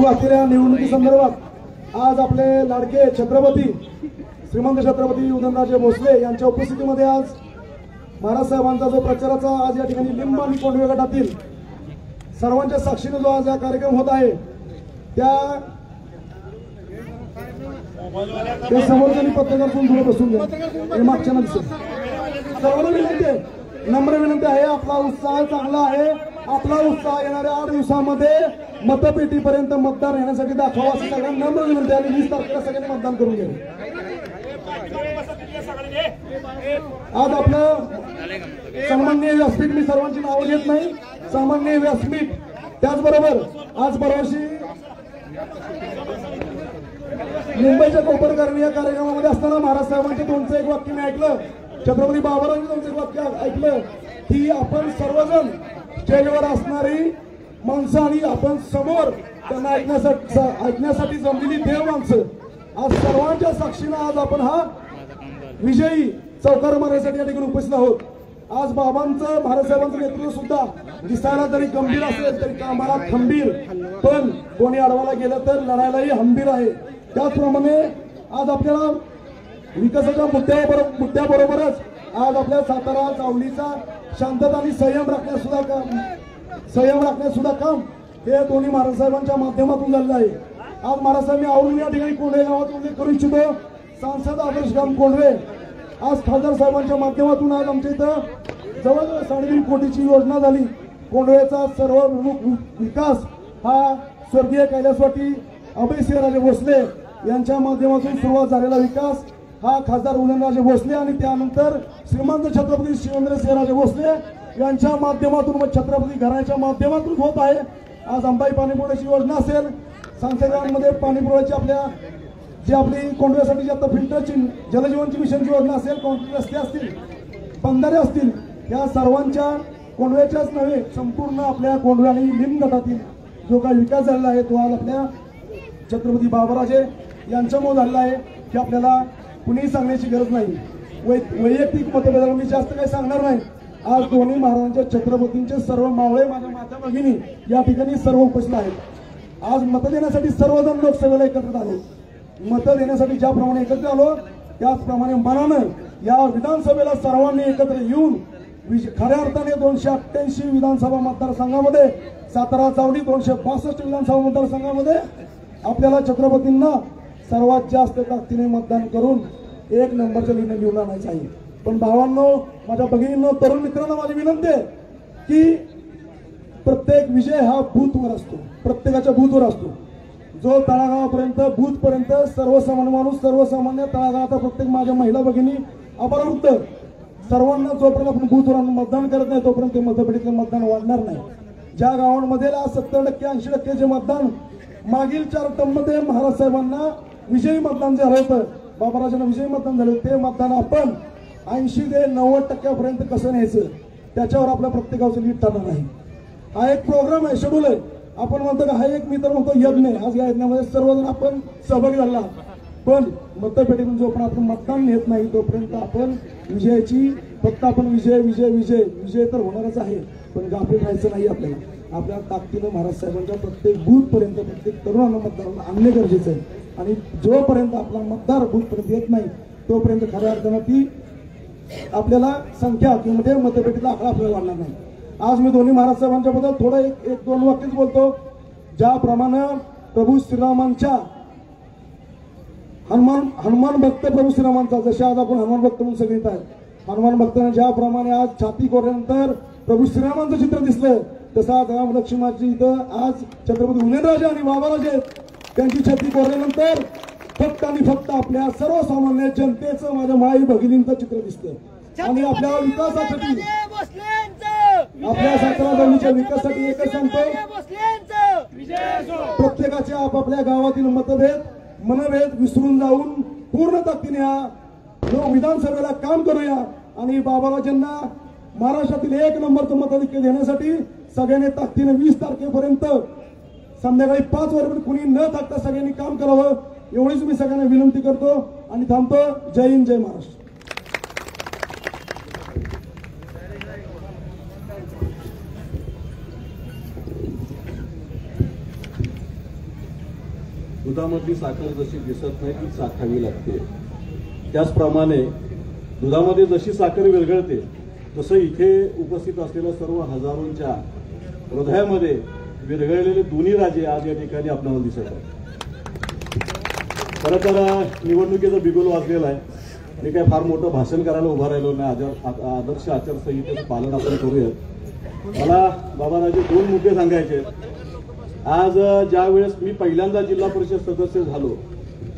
असलेल्या निवडणुकी संदर्भात आज आपले लाडके छत्रपती श्रीमंत छत्रपती उदयनराजे भोसले यांच्या उपस्थितीमध्ये आज महाराज साहेबांचा जो प्रचाराचा आज या ठिकाणी लिंब आणि कोंढवे गटातील सर्वांच्या साक्षीने जो आज हा कार्यक्रम होत आहे त्या समोरच्या पत्रकार दूर बसून घ्या मागच्या दिसेल सर्वांना विनंती आहे, नम्र विनंती आहे, आपला उत्साह चांगला आहे, आपला उत्साह येणाऱ्या 8 दिवसांमध्ये मतपेटीपर्यंत मतदार येण्यासाठी दाखवा असं सगळ्यांना नम्र विनंती आहे. 20 तारखेला सगळ्यांनी मतदान करून घ्यावे. आज आपलं सामान्य व्यासपीठ, मी सर्वांची नावं घेत नाही, सामान्य व्यासपीठ त्याचबरोबर आज परवाशी मुंबईच्या कोपरकरणी या कार्यक्रमामध्ये असताना महाराज साहेबांचे दोनचं एक वाक्य मी ऐकलं, छत्रपती बाबारांचे दोनचं एक वाक्य ऐकलं की आपण सर्वजण स्टेजवर असणारी माणसं आणि आपण समोर त्यांना ऐकण्यासाठी जमलेली देव माणसं आज सर्वांच्या साक्षीनं आज आपण हा विजयी चौकार मारण्यासाठी या ठिकाणी उपस्थित आहोत. आज बाबांचं महाराज साहेबांचं नेतृत्व सुद्धा दिसायला जरी गंभीर असेल तरी कामाला खंबीर, पण कोणी अडवायला गेलं तर लढायलाही हंबीर आहे. त्याचप्रमाणे आज आपल्याला विकासाच्या मुद्द्याबरोबरच आज आपल्या सातारा चावलीचा शांतता आणि संयम राखण्यास सुद्धा काम हे दोन्ही महाराज साहेबांच्या माध्यमातून झालेलं आहे. आज महाराज साहेबांनी आवडून या ठिकाणी कोंढवे गावात उल्लेख करू इच्छितो. सांसद आदर्श गाव कोंढवे आज खासदार साहेबांच्या माध्यमातून आज आमच्या इथं जवळजवळ 3.5 कोटीची योजना झाली. कोंढवेचा सर्वप्रमुख विकास हा स्वर्गीय कैलासवासी अभयसिंहराजे भोसले यांच्या माध्यमातून सुरुवात झालेला विकास हा खासदार उदयनराजे भोसले आणि त्यानंतर श्रीमंत छत्रपती शिवेंद्रसिंहराजे भोसले यांच्या माध्यमातून व छत्रपती घराण्याच्या माध्यमातून होत आहे. आज अंबाई पाणीपुरवठ्याची योजना असेल, सांसदांमध्ये पाणीपुरवठ्याची आपल्या जी आपली कोंढव्यासाठी जी आता फिल्टरची जलजीवनची मिशनची योजना असेल, कॉन्क्रीट रस्ते असतील, बंधारे असतील, या सर्वांच्या कोंढव्याच्याच नव्हे संपूर्ण आपल्या कोंढव्या आणि लिंब गटातील जो काही विकास झालेला आहे तो आज आपल्या छत्रपती बाबाराजे यांच्यामुळे झालेला आहे की आपल्याला कुणीही सांगण्याची गरज नाही. वैयक्तिक मतभेदाला मी जास्त काही सांगणार नाही. आज दोन्ही महाराजांच्या छत्रपतींचे सर्व मावळे माझ्या माता भगिनी या ठिकाणी सर्व उपस्थित आहेत. आज मत देण्यासाठी सर्वजण लोकसभेला एकत्रित आलो. मत देण्यासाठी ज्याप्रमाणे एकत्र आलो त्याचप्रमाणे मनानं या विधानसभेला सर्वांनी एकत्र येऊन खऱ्या अर्थाने 288 विधानसभा मतदारसंघामध्ये सातारा चावडी 262 विधानसभा मतदारसंघामध्ये आपल्याला छत्रपतींना सर्वात जास्त ताकदीने मतदान करून 1 नंबरचा निर्णय घेऊन आणायचा आहे. पण भावांनो, माझ्या भगिनींनो, तरुण मित्रांना माझी विनंती आहे की प्रत्येक विजय हा बूथवर असतो, प्रत्येकाच्या बूथवर असतो. जो तळागावापर्यंत बूथपर्यंत सर्वसामान्य माणूस, सर्वसामान्य तळागावाचा प्रत्येक माझ्या महिला भगिनी अपरवृत्त सर्वांना जोपर्यंत आपण बूथवर मतदान करत नाही तोपर्यंत मतपेटीतलं मतदान वाढणार नाही. ज्या गावांमध्ये 70% 80% जे मतदान मागील 4 टर्ममध्ये महाराज साहेबांना विजयी मतदान झालं होतं, बाबाराजांना विजयी मतदान झालं, ते मतदान आपण 80 ते 90% कसं न्यायचं त्याच्यावर आपल्या प्रत्येकाचं लीड ठरणार नाही. हा एक प्रोग्राम आहे, शेड्यूल आहे. आपण म्हणतो का हा एक, मी तर म्हणतो यज्ञ आहे. आज या यज्ञामध्ये सर्वजण आपण सहभागी झाला, पण मतपेटीतून जोपर्यंत आपण मतदान नेत नाही तोपर्यंत आपण विजयाची फक्त आपण विजय तर होणारच आहे, पण गाफील राहायचं नाही. आपल्या ताकदीनं महाराज साहेबांच्या प्रत्येक बूथपर्यंत प्रत्येक तरुणांना मतदारांना आणणे गरजेचं आहे. आणि जोपर्यंत आपला मतदार बूथपर्यंत येत नाही तोपर्यंत खऱ्या अर्थानं ती आपल्याला संख्या किंवा मतपेटीचा आकडा आपल्याला वाढणार नाही. आज मी दोन्ही महाराज साहेबांच्या बद्दल थोडं एक दोन वाक्यच बोलतो. ज्याप्रमाणे प्रभू श्रीरामांच्या हनुमान भक्त प्रभू श्रीरामांचा, जसे आज आपण हनुमान भक्त म्हणून सगळीत आहे, हनुमान भक्तांना ज्याप्रमाणे आज छाती कोरल्यानंतर प्रभू श्रीरामांचं चित्र दिसलं तसं आज राम लक्ष्मणाची इथं आज छत्रपती उदयनराजे आणि बाबाराजे त्यांची छाती कोरल्यानंतर फक्त आणि फक्त आपल्या सर्वसामान्य जनतेचं, माझ्या माई भगिनींचं चित्र दिसतं. आणि आपल्या विकासासाठी, आपल्या सातारा जवळच्या विकासासाठी एकच सांगतो, प्रत्येकाच्या आपापल्या गावातील मनभेद विसरून जाऊन पूर्ण ताकदीने विधानसभेला काम करूया आणि बाबाराजांना महाराष्ट्रातील 1 नंबरचं मताधिक्य देण्यासाठी सगळ्यांनी ताकदीने 20 तारखेपर्यंत संध्याकाळी 5 वाजेपर्यंत कुणी न थकता सगळ्यांनी काम करावं एवढीच मी सगळ्यांना विनंती करतो आणि थांबतो. जय हिंद, जय महाराष्ट्र. दुधामधली साखर जशी दिसत नाही ती चाखावी लागते, त्याचप्रमाणे दुधामध्ये जशी साखर विरघळते तसं इथे उपस्थित असलेल्या सर्व हजारोंच्या हृदयामध्ये विरघळलेले दोन्ही राजे आज या ठिकाणी आपल्याला दिसत आहेत. खरं तर निवडणुकीचा बिगुल वाजलेला आहे. मी काय फार मोठं भाषण करायला उभा राहिलो नाही. आदर्श आचारसंहितेचं पालन आपण करूयात. मला बाबाराजे दोन मुद्दे सांगायचे आहेत. आज ज्या वेळेस मी पहिल्यांदा जिल्हा परिषद सदस्य झालो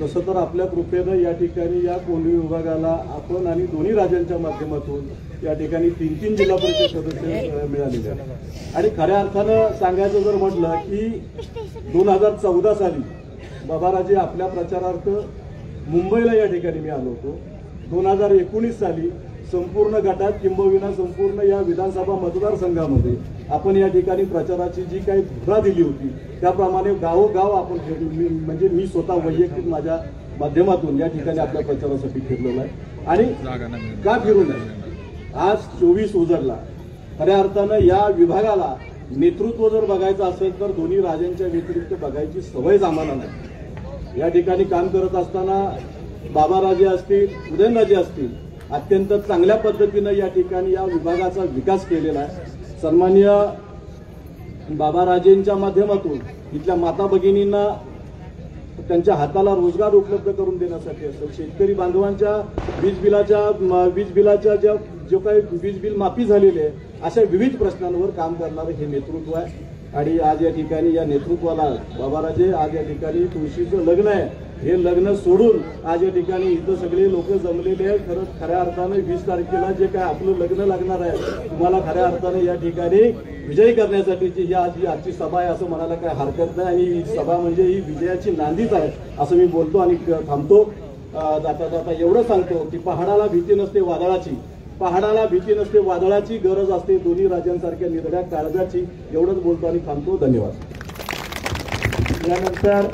तसं तर आपल्या कृपेनं या ठिकाणी या कोंढवी विभागाला आपण आणि दोन्ही राज्यांच्या माध्यमातून या ठिकाणी 3-3 जिल्हा परिषद सदस्य मिळालेले आहेत. आणि खऱ्या अर्थानं सांगायचं जर म्हटलं की 2014 साली बाबाराजे आपल्या प्रचारार्थ मुंबईला या ठिकाणी मी आलो होतो. 2019 साली संपूर्ण गटात किंबहुना संपूर्ण या विधानसभा मतदारसंघामध्ये आपण या ठिकाणी प्रचाराची जी काही धुरा दिली होती त्याप्रमाणे गावोगाव आपण म्हणजे मी स्वतः वैयक्तिक माझ्या माध्यमातून या ठिकाणी आपल्या प्रचारासाठी फिरलेलो आहे. आणि का फिरू नये, आज 24 उजडला. खऱ्या अर्थानं या विभागाला नेतृत्व जर बघायचं असेल तर दोन्ही राजांच्या व्यतिरिक्त बघायची सवयच आम्हाला नाही. या ठिकाणी काम करत असताना बाबाराजे असतील, उदयनराजे असतील, अत्यंत चांगल्या पद्धतीनं या ठिकाणी या विभागाचा विकास केलेला आहे. सन्माननीय बाबाराजेंच्या माध्यमातून इथल्या माता भगिनींना त्यांच्या हाताला रोजगार उपलब्ध करून देण्यासाठी असेल, शेतकरी बांधवांच्या वीज बिलाच्या जो काही वीज बिल माफी झालेले आहे अशा विविध प्रश्नांवर काम करणारं हे नेतृत्व आहे. आणि आज या ठिकाणी या नेतृत्वाला बाबाराजे आज या ठिकाणी तुळशीचं लग्न आहे, हे लग्न सोडून आज या ठिकाणी इथं सगळे लोक जमलेले आहेत. खऱ्या अर्थाने 20 तारखेला जे काय आपलं लग्न लागणार आहे तुम्हाला खऱ्या अर्थाने या ठिकाणी विजयी करण्यासाठीची ही आजची सभा आहे असं म्हणायला काय हरकत नाही. आणि ही सभा म्हणजे ही विजयाची नांदीच आहे असं मी बोलतो आणि थांबतो. जाता जाता एवढं सांगतो की पहाडाला भीती नसते वादळाची, पहाडाला भीती नसते वादळाची, गरज असते दोन्ही राज्यांसारख्या निरड्या काळजाची. एवढंच बोलतो आणि थांबतो. धन्यवाद. यानंतर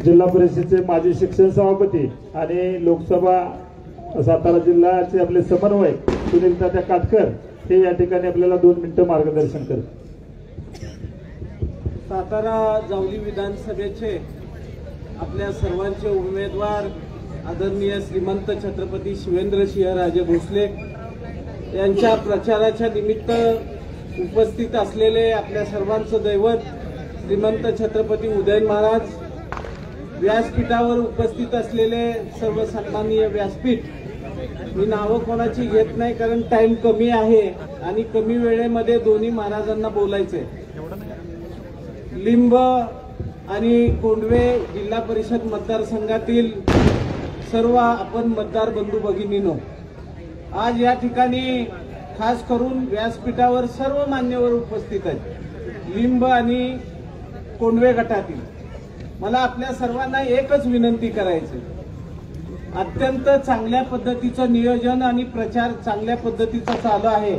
जिल्हा परिषदेचे माजी शिक्षण सभापती आणि लोकसभा सातारा जिल्ह्याचे आपले समन्वयक सुनील तात्या काटकर हे या ठिकाणी आपल्याला 2 मिनिटं मार्गदर्शन करतात. सातारा जावली विधानसभेचे आपल्या सर्वांचे उमेदवार आदरणीय श्रीमंत छत्रपती शिवेंद्रसिंहराजे भोसले यांच्या प्रचाराच्या निमित्त उपस्थित असलेले आपल्या सर्वांचं दैवत श्रीमंत छत्रपती उदयन महाराज, व्यासपीठावर उपस्थित असलेले सर्व सन्माननीय व्यासपीठ. मी नावं कोणाची घेत नाही कारण टाइम कमी आहे आणि कमी वेळेमध्ये दोन्ही महाराजांना बोलायचे. लिंब आणि कोंढवे जिल्हा परिषद मतदारसंघातील सर्व आपण मतदार बंधू भगिनींनो, आज या ठिकाणी खास करून व्यासपीठावर सर्व मान्यवर उपस्थित आहेत लिंब आणि कोंढवे गटातील. मला आपल्या सर्वांना एकच विनंती करायची, अत्यंत चांगल्या पद्धतीचं नियोजन आणि प्रचार चांगल्या पद्धतीचा चालू आहे.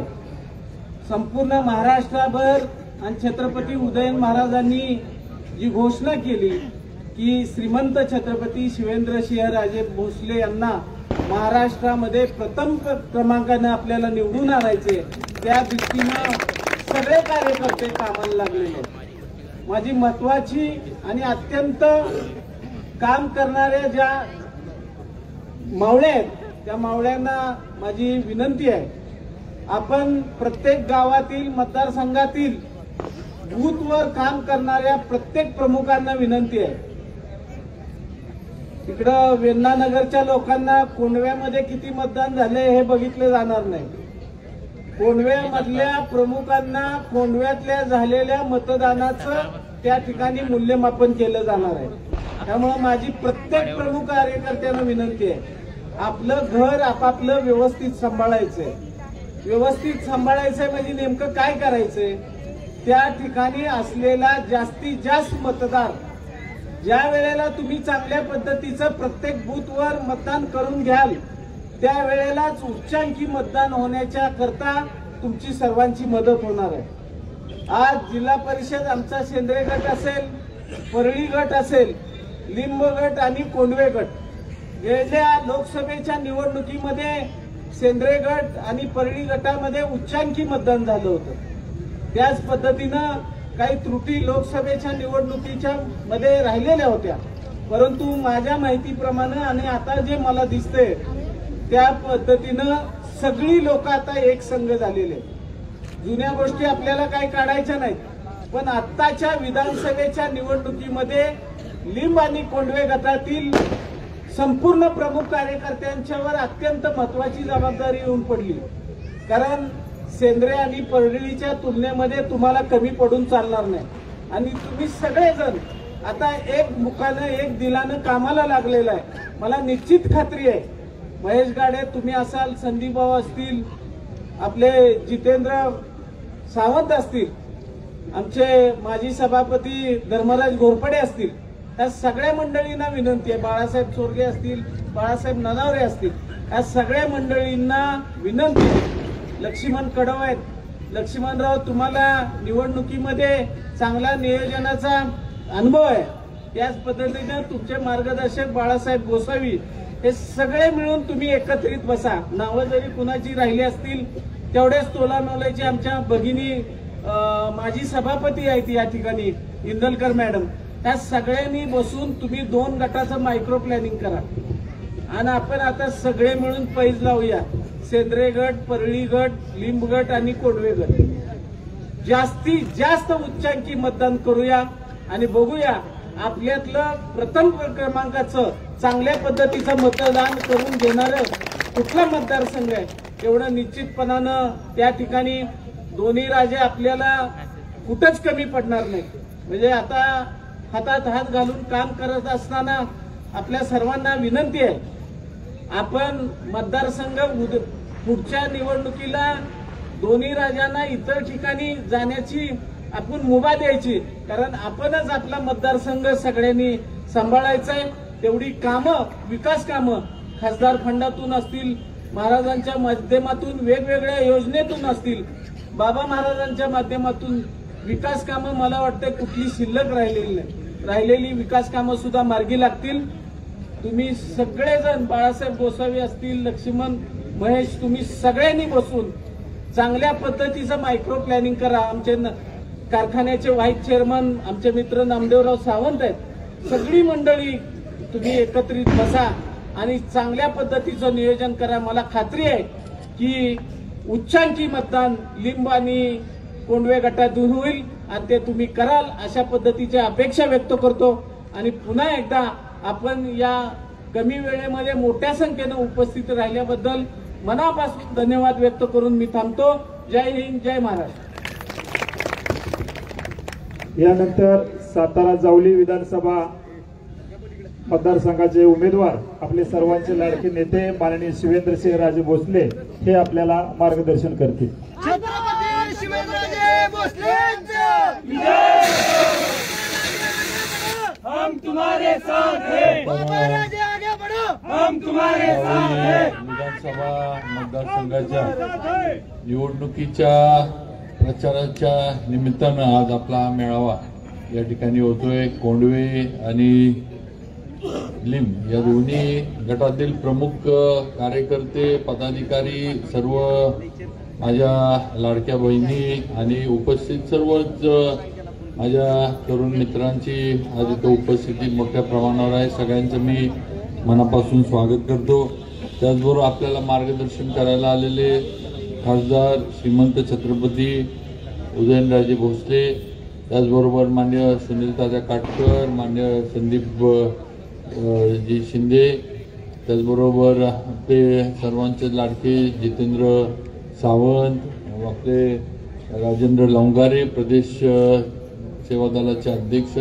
संपूर्ण महाराष्ट्रभर आणि छत्रपती उदयन महाराजांनी जी घोषणा केली की श्रीमंत छत्रपती शिवेंद्रसिंहराजे भोसले यांना महाराष्ट्रामध्ये प्रथम क्रमांकाने आपल्याला निवडून आणायचे, त्या दृष्टीनं सगळे कार्यकर्ते कामाला लागलेले. माझी महत्वाची आणि अत्यंत काम करणाऱ्या ज्या मावळे आहेत त्या मावळ्यांना माझी विनंती आहे, आपण प्रत्येक गावातील मतदारसंघातील बूथवर काम करणाऱ्या प्रत्येक प्रमुखांना विनंती आहे, इकडं वेण्णानगरच्या लोकांना कोंढव्यामध्ये किती मतदान झाले हे बघितले जाणार नाही. कोंढव्यामधल्या प्रमुखांना कोंढव्यातल्या झालेल्या मतदानाचं त्या ठिकाणी मूल्यमापन केलं जाणार आहे. त्यामुळे माझी प्रत्येक प्रमुख कार्यकर्त्यांना विनंती आहे, आपलं घर आपापलं व्यवस्थित सांभाळायचंय. व्यवस्थित सांभाळायचंय म्हणजे नेमकं काय करायचंय, त्या ठिकाणी असलेला जास्तीत जास्त मतदार ज्या वेळेला तुम्ही चांगल्या पद्धतीचं प्रत्येक बूथवर मतदान करून घ्याल त्यावेळेलाच उच्चांकी मतदान होण्याच्या करता तुमची सर्वांची मदत होणार आहे. आज जिल्हा परिषद आमचा सेंद्रिय गट असेल, परळी गट असेल, लिंब गट आणि कोंढवे गट, गेल्या लोकसभेच्या निवडणुकीमध्ये सेंद्रिय गट आणि परळी गटामध्ये उच्चांकी मतदान झालं होतं. त्याच पद्धतीनं काही त्रुटी लोकसभेच्या निवडणुकीच्या मध्ये राहिलेल्या होत्या, परंतु माझ्या माहितीप्रमाणे आणि आता जे मला दिसतंय त्या पद्धतीनं सगळी लोक आता एक संघ झालेले आहेत. जुन्या गोष्टी आपल्याला काही काढायच्या नाहीत, पण आत्ताच्या विधानसभेच्या निवडणुकीमध्ये लिंब आणि कोंढवे गटातील संपूर्ण प्रमुख कार्यकर्त्यांच्यावर अत्यंत महत्वाची जबाबदारी येऊन पडली. कारण सेंद्रे आणि परळीच्या तुलनेमध्ये तुम्हाला कमी पडून चालणार नाही आणि तुम्ही सगळेजण आता एक मुखानं एक दिलानं कामाला लागलेलं आहे. मला निश्चित खात्री आहे महेश गाडे तुम्ही असाल, संदीप भाऊ असतील, आपले जितेंद्र सावंत असतील, आमचे माजी सभापती धर्मराज घोरपडे असतील, या सगळ्या मंडळींना विनंती आहे, बाळासाहेब चोरगे असतील, बाळासाहेब ननावरे असतील, या सगळ्या मंडळींना विनंती आहे. लक्ष्मण कडव आहेत, लक्ष्मणराव तुम्हाला निवडणुकीमध्ये चांगला नियोजनाचा अनुभव आहे, त्याच पद्धतीने तुमचे मार्गदर्शक बाळासाहेब गोसावी, हे सगळे मिळून तुम्ही एकत्रित बसा. नावं जरी कुणाची राहिली असतील तेवढेच तोलामोलाची आमच्या भगिनी माजी सभापती आहेत या ठिकाणी इंदलकर मॅडम, त्या सगळ्यांनी बसून तुम्ही 2 गटाचं मायक्रो प्लॅनिंग करा आणि आपण आता सगळे मिळून पैज लावूया. सेंद्रे गट, परळी गट, लिंब गट आणि कोंढवे गट जास्तीत जास्त उच्चांकी मतदान करूया आणि बघूया आपल्यातलं प्रथम क्रमांकाचं चांगल्या पद्धतीचं मतदान करून घेणारं कुठला मतदारसंघ आहे. एवढं निश्चितपणानं त्या ठिकाणी दोन्ही राजे आपल्याला कुठंच कमी पडणार नाही. म्हणजे आता हातात हात घालून काम करत असताना आपल्या सर्वांना विनंती आहे, आपण मतदारसंघ पुढच्या निवडणुकीला दोन्ही राजांना इतर ठिकाणी जाण्याची आपण मुभा द्यायची, कारण आपणच आपला मतदारसंघ सगळ्यांनी सांभाळायचा आहे. तेवढी कामं, विकास कामं खासदार फंडातून असतील, महाराजांच्या माध्यमातून वेगवेगळ्या योजनेतून असतील, बाबा महाराजांच्या माध्यमातून विकास कामं मला वाटतं कुठली शिल्लक राहिलेली नाही. राहिलेली विकास कामं सुद्धा मार्गी लागतील. तुम्ही सगळेजण बाळासाहेब गोसावी असतील, लक्ष्मण, महेश, तुम्ही सगळ्यांनी बसून चांगल्या पद्धतीचं मायक्रो प्लॅनिंग करा. आमचे कारखान्याचे व्हाईस चेअरमन आमचे मित्र नामदेवराव सावंत आहेत, सगळी मंडळी तुम्ही एकत्रित बसा आणि चांगल्या पद्धतीचं नियोजन करा. मला खात्री आहे की उच्चांकी मतदान लिंब आणि कोंढवे गटातून होईल आणि ते तुम्ही कराल अशा पद्धतीच्या अपेक्षा व्यक्त करतो. आणि पुन्हा एकदा आपण या कमी वेळेमध्ये मोठ्या संख्येनं उपस्थित राहिल्याबद्दल मनापासून धन्यवाद व्यक्त करून मी थांबतो. जय हिंद, जय महाराष्ट्र. यानंतर सातारा जावली विधानसभा मतदारसंघाचे उमेदवार आपले सर्वांचे लाडके नेते माननीय शिवेंद्रसिंह राजे भोसले हे आपल्याला मार्गदर्शन करतील. छत्रपती शिवेंद्रराजे भोसलेंचा हम तुम्हारे साथ हैं, बाबा राजे आगे बढ़ो, हम तुम्हारे साथ हैं. विधानसभा मतदारसंघाच्या निवडणुकीच्या प्रचाराच्या निमित्तानं आज आपला हा मेळावा या ठिकाणी होतोय. कोंढवे आणि लिंब या दोन्ही गटातील प्रमुख कार्यकर्ते, पदाधिकारी, सर्व माझ्या लाडक्या बहिणी आणि उपस्थित सर्वच माझ्या तरुण मित्रांची आज इथं उपस्थिती मोठ्या प्रमाणावर आहे. सगळ्यांचं मी मनापासून स्वागत करतो. त्याचबरोबर आपल्याला मार्गदर्शन करायला आलेले खासदार श्रीमंत छत्रपती उदयनराजे भोसले, त्याचबरोबर मान्य सुनील तात्या काटकर, मान्य संदीप जी शिंदे, त्याचबरोबर आपले सर्वांचे लाडके जितेंद्र सावंत, आपले राजेंद्र लवंगारे प्रदेश सेवा दलाचे अध्यक्ष,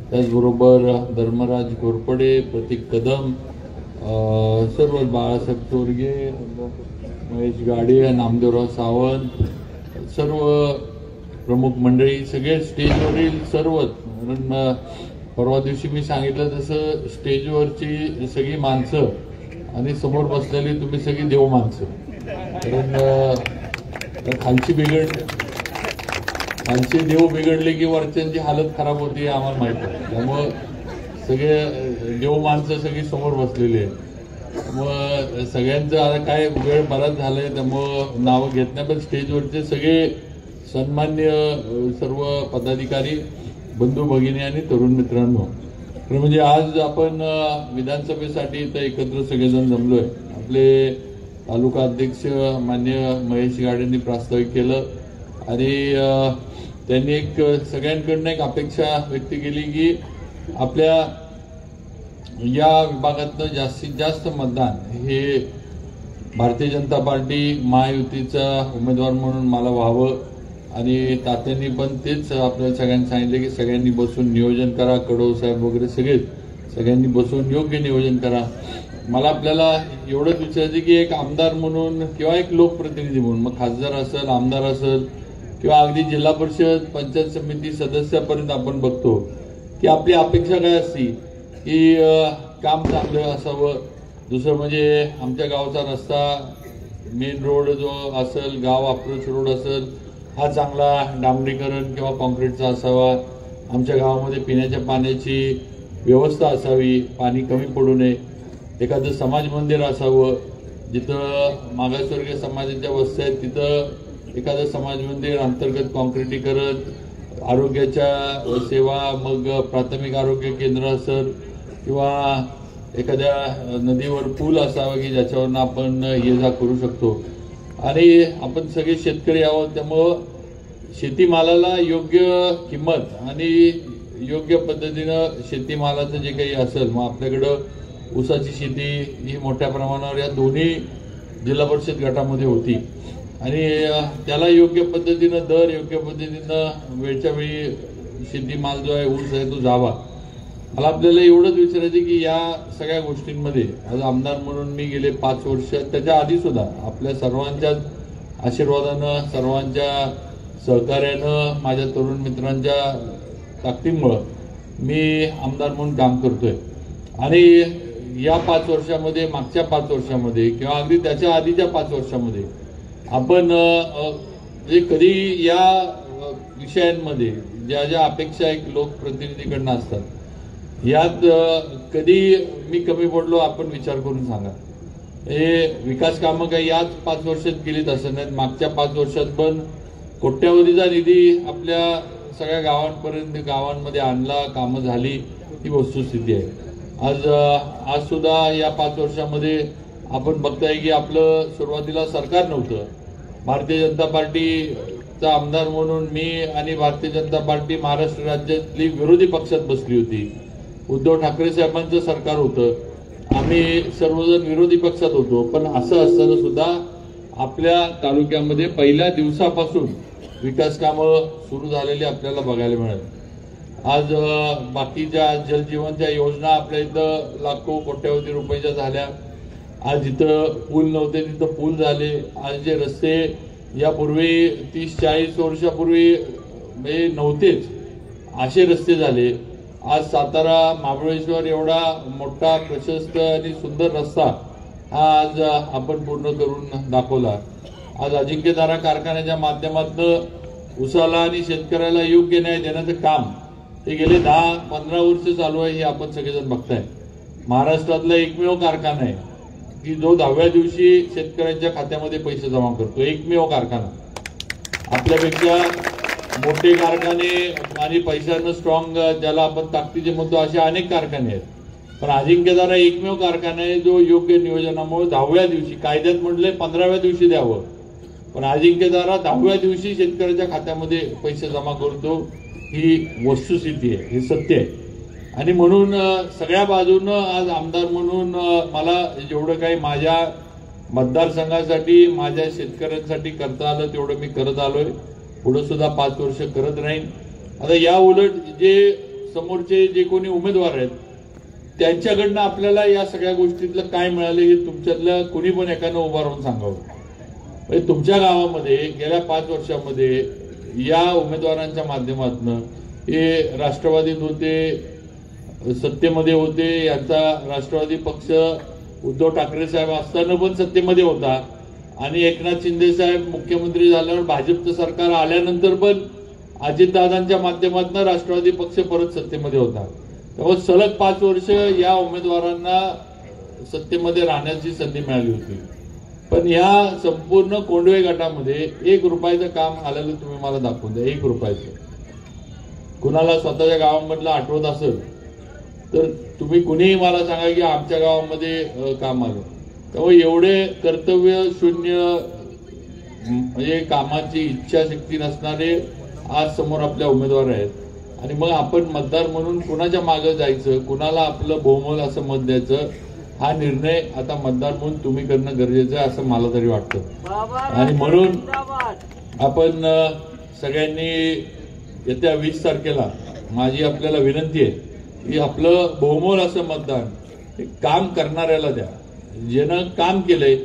त्याचबरोबर धर्मराज घोरपडे, प्रतीक कदम, सर्व बाळासाहेब चोरगे, महेश गाडे, नामदेवराव सावंत, सर्व प्रमुख मंडळी, सगळे स्टेजवरील सर्वच. कारण परवा दिवशी मी सांगितलं तसं स्टेजवरची सगळी माणसं आणि समोर बसलेली तुम्ही सगळी देव माणसं. कारण खालची देव बिघडले की वरच्यांची हालत खराब होती आम्हाला माहिती आहे. त्यामुळं सगळे देव माणसं सगळी समोर बसलेली आहे. मग सगळ्यांचं आता काय वेळ बराच झालाय त्यामुळं नावं घेत नाही, पण स्टेजवरचे सगळे सन्मान्य सर्व पदाधिकारी, बंधू भगिनी आणि तरुण मित्रांनो, म्हणजे आज आपण विधानसभेसाठी इथं एकत्र सगळेजण जमलोय. आपले तालुका अध्यक्ष मान्य महेश गाडेंनी प्रास्ताविक केलं आणि त्यांनी एक सगळ्यांकडनं एक अपेक्षा व्यक्त केली की आपल्या या विभागातलं जास्तीत जास्त मतदान हे भारतीय जनता पार्टी महायुतीचा उमेदवार म्हणून मला व्हावं. आणि तात्यांनी पण तेच आपल्याला सगळ्यांनी सांगितलं की सगळ्यांनी बसून नियोजन करा, कडव साहेब वगैरे सगळ्यांनी बसून योग्य नियोजन करा. मला आपल्याला एवढंच विचारायचं की एक आमदार म्हणून किंवा एक लोकप्रतिनिधी म्हणून, मग खासदार असेल, आमदार असेल किंवा अगदी जिल्हा परिषद पंचायत समिती सदस्यापर्यंत आपण बघतो की आपली अपेक्षा काय असती की काम चांगलं असावं. दुसरं म्हणजे आमच्या गावचा रस्ता, मेन रोड जो असेल, गाव अप्रोच रोड असेल, हा चांगला डांबरीकरण किंवा कॉन्क्रीटचा असावा. आमच्या गावामध्ये पिण्याच्या पाण्याची व्यवस्था असावी, पाणी कमी पडू नये. एखादं समाज मंदिर असावं, जिथं मागासवर्गीय समाजाच्या वस्त्या आहेत तिथं एखादं समाज मंदिर अंतर्गत कॉन्क्रिटीकरण, आरोग्याच्या सेवा, मग प्राथमिक आरोग्य केंद्र असेल किंवा एखाद्या नदीवर पूल असावा की ज्याच्यावरनं आपण ये जा करू शकतो. आणि आपण सगळे शेतकरी आहोत, त्यामुळं शेतीमालाला योग्य किंमत आणि योग्य पद्धतीनं शेतीमालाचं जे काही असेल, मग आपल्याकडं ऊसाची शेती ही मोठ्या प्रमाणावर या दोन्ही जिल्हा परिषद गटामध्ये होती आणि त्याला योग्य पद्धतीनं दर, योग्य पद्धतीनं वेळच्या वेळी शेतीमाल जो आहे, ऊस आहे, तो जावा. मला आपल्याला एवढंच विचारायचं की या सगळ्या गोष्टींमध्ये आज आमदार म्हणून मी गेले 5 वर्ष, त्याच्या आधी सुद्धा आपल्या सर्वांच्याच आशीर्वादानं, सर्वांच्या सहकार्यानं, माझ्या तरुण मित्रांच्या ताकदीमुळं मी आमदार म्हणून काम करतोय. आणि या 5 वर्षामध्ये, मागच्या 5 वर्षामध्ये किंवा अगदी त्याच्या आधीच्या 5 वर्षामध्ये आपण कधी या विषयांमध्ये ज्या ज्या अपेक्षा एक लोकप्रतिनिधीकडनं असतात, यात कधी मी कमी पडलो आपण विचार करून सांगा. हे विकास कामं काही याच 5 वर्षात केलीत असं नाहीत. मागच्या 5 वर्षात पण कोट्यावधीचा निधी आपल्या सगळ्या गावांपर्यंत, गावांमध्ये आणला, कामं झाली, ही वस्तुस्थिती आहे. आज सुद्धा या 5 वर्षामध्ये आपण बघताय की आपलं सुरुवातीला सरकार नव्हतं. भारतीय जनता पार्टीचा आमदार म्हणून मी आणि भारतीय जनता पार्टी महाराष्ट्र राज्यातली विरोधी पक्षात बसली होती. उद्धव ठाकरे साहेबांचं सरकार होतं, आम्ही सर्वजण विरोधी पक्षात होतो. पण असं असताना सुद्धा आपल्या तालुक्यामध्ये पहिल्या दिवसापासून विकास कामं सुरू झालेली आपल्याला बघायला मिळाली. आज बाकीच्या जलजीवनच्या योजना आपल्या इथं लाखो कोट्यावधी रुपयाच्या झाल्या. आज जिथं पूल नव्हते तिथं पूल झाले. आज जे रस्ते यापूर्वी 30-40 वर्षापूर्वी नव्हतेच असे रस्ते झाले. आज सातारा महाबळेश्वर एवढा मोठा, प्रशस्त आणि सुंदर रस्ता हा आज आपण पूर्ण करून दाखवला. आज अजिंक्यतारा कारखान्याच्या माध्यमातून उसाला आणि शेतकऱ्याला योग्य न्याय देण्याचं काम हे गेले 10-15 वर्ष चालू आहे, हे आपण सगळेजण बघताय. महाराष्ट्रातला एकमेव कारखाना आहे की जो 10व्या दिवशी शेतकऱ्यांच्या खात्यामध्ये पैसे जमा करतो. एकमेव कारखाना. आपल्यापेक्षा मोठे कारखाने आणि पैशानं स्ट्रॉंग, ज्याला आपण ताकदीचे म्हणतो, असे अनेक कारखाने आहेत. पण अजिंक्यतारा एकमेव कारखाना आहे जो योग्य नियोजनामुळे 10व्या दिवशी, कायद्यात म्हटलंय 15व्या दिवशी द्यावं, पण अजिंक्यतारा 10व्या दिवशी शेतकऱ्याच्या खात्यामध्ये पैसे जमा करतो. ही वस्तुस्थिती आहे, हे सत्य आहे. आणि म्हणून सगळ्या बाजूनं आज आमदार म्हणून मला जेवढं काही माझ्या मतदारसंघासाठी, माझ्या शेतकऱ्यांसाठी करता आलं तेवढं मी करत आलोय. पुढे सुद्धा 5 वर्ष करत राहीन. आता या उलट जे समोरचे जे कोणी उमेदवार आहेत त्यांच्याकडनं आपल्याला या सगळ्या गोष्टीतलं काय मिळालं हे तुमच्यातल्या कोणी पण एकानं उभा राहून सांगावं. म्हणजे तुमच्या गावामध्ये गेल्या 5 वर्षामध्ये या उमेदवारांच्या माध्यमातून हे राष्ट्रवादीत होते, सत्तेमध्ये होते. यांचा राष्ट्रवादी पक्ष उद्धव ठाकरे साहेब असताना पण सत्तेमध्ये होता आणि एकनाथ शिंदे साहेब मुख्यमंत्री झाल्यावर भाजपचं सरकार आल्यानंतर पण अजितदादांच्या माध्यमातून राष्ट्रवादी पक्ष परत सत्तेमध्ये होता. त्यामुळे सलग 5 वर्ष या उमेदवारांना सत्तेमध्ये राहण्याची संधी मिळाली होती. पण या संपूर्ण कोंडवे गटामध्ये 1 रुपयाचं काम आलेलं तुम्ही मला दाखवून द्या. 1 रुपयाचं. कुणाला स्वतःच्या गावामधलं आठवत असेल तर तुम्ही कुणीही मला सांगा की आमच्या गावामध्ये काम आलं. त्यामुळे एवढे कर्तव्य शून्य म्हणजे कामाची इच्छाशक्ती नसणारे आज समोर आपल्या उमेदवार आहेत. आणि मग आपण मतदार म्हणून कुणाच्या मागे जायचं, कुणाला आपलं बहुमत असं मत द्यायचं, हा निर्णय आता मतदार म्हणून तुम्ही करणं गरजेचं आहे असं मला तरी वाटतं. आणि म्हणून आपण सगळ्यांनी येत्या 20 तारखेला माझी आपल्याला विनंती आहे की आपलं बहुमोल असं मतदान हे काम करणाऱ्याला द्या. ज्यानं काम केलंय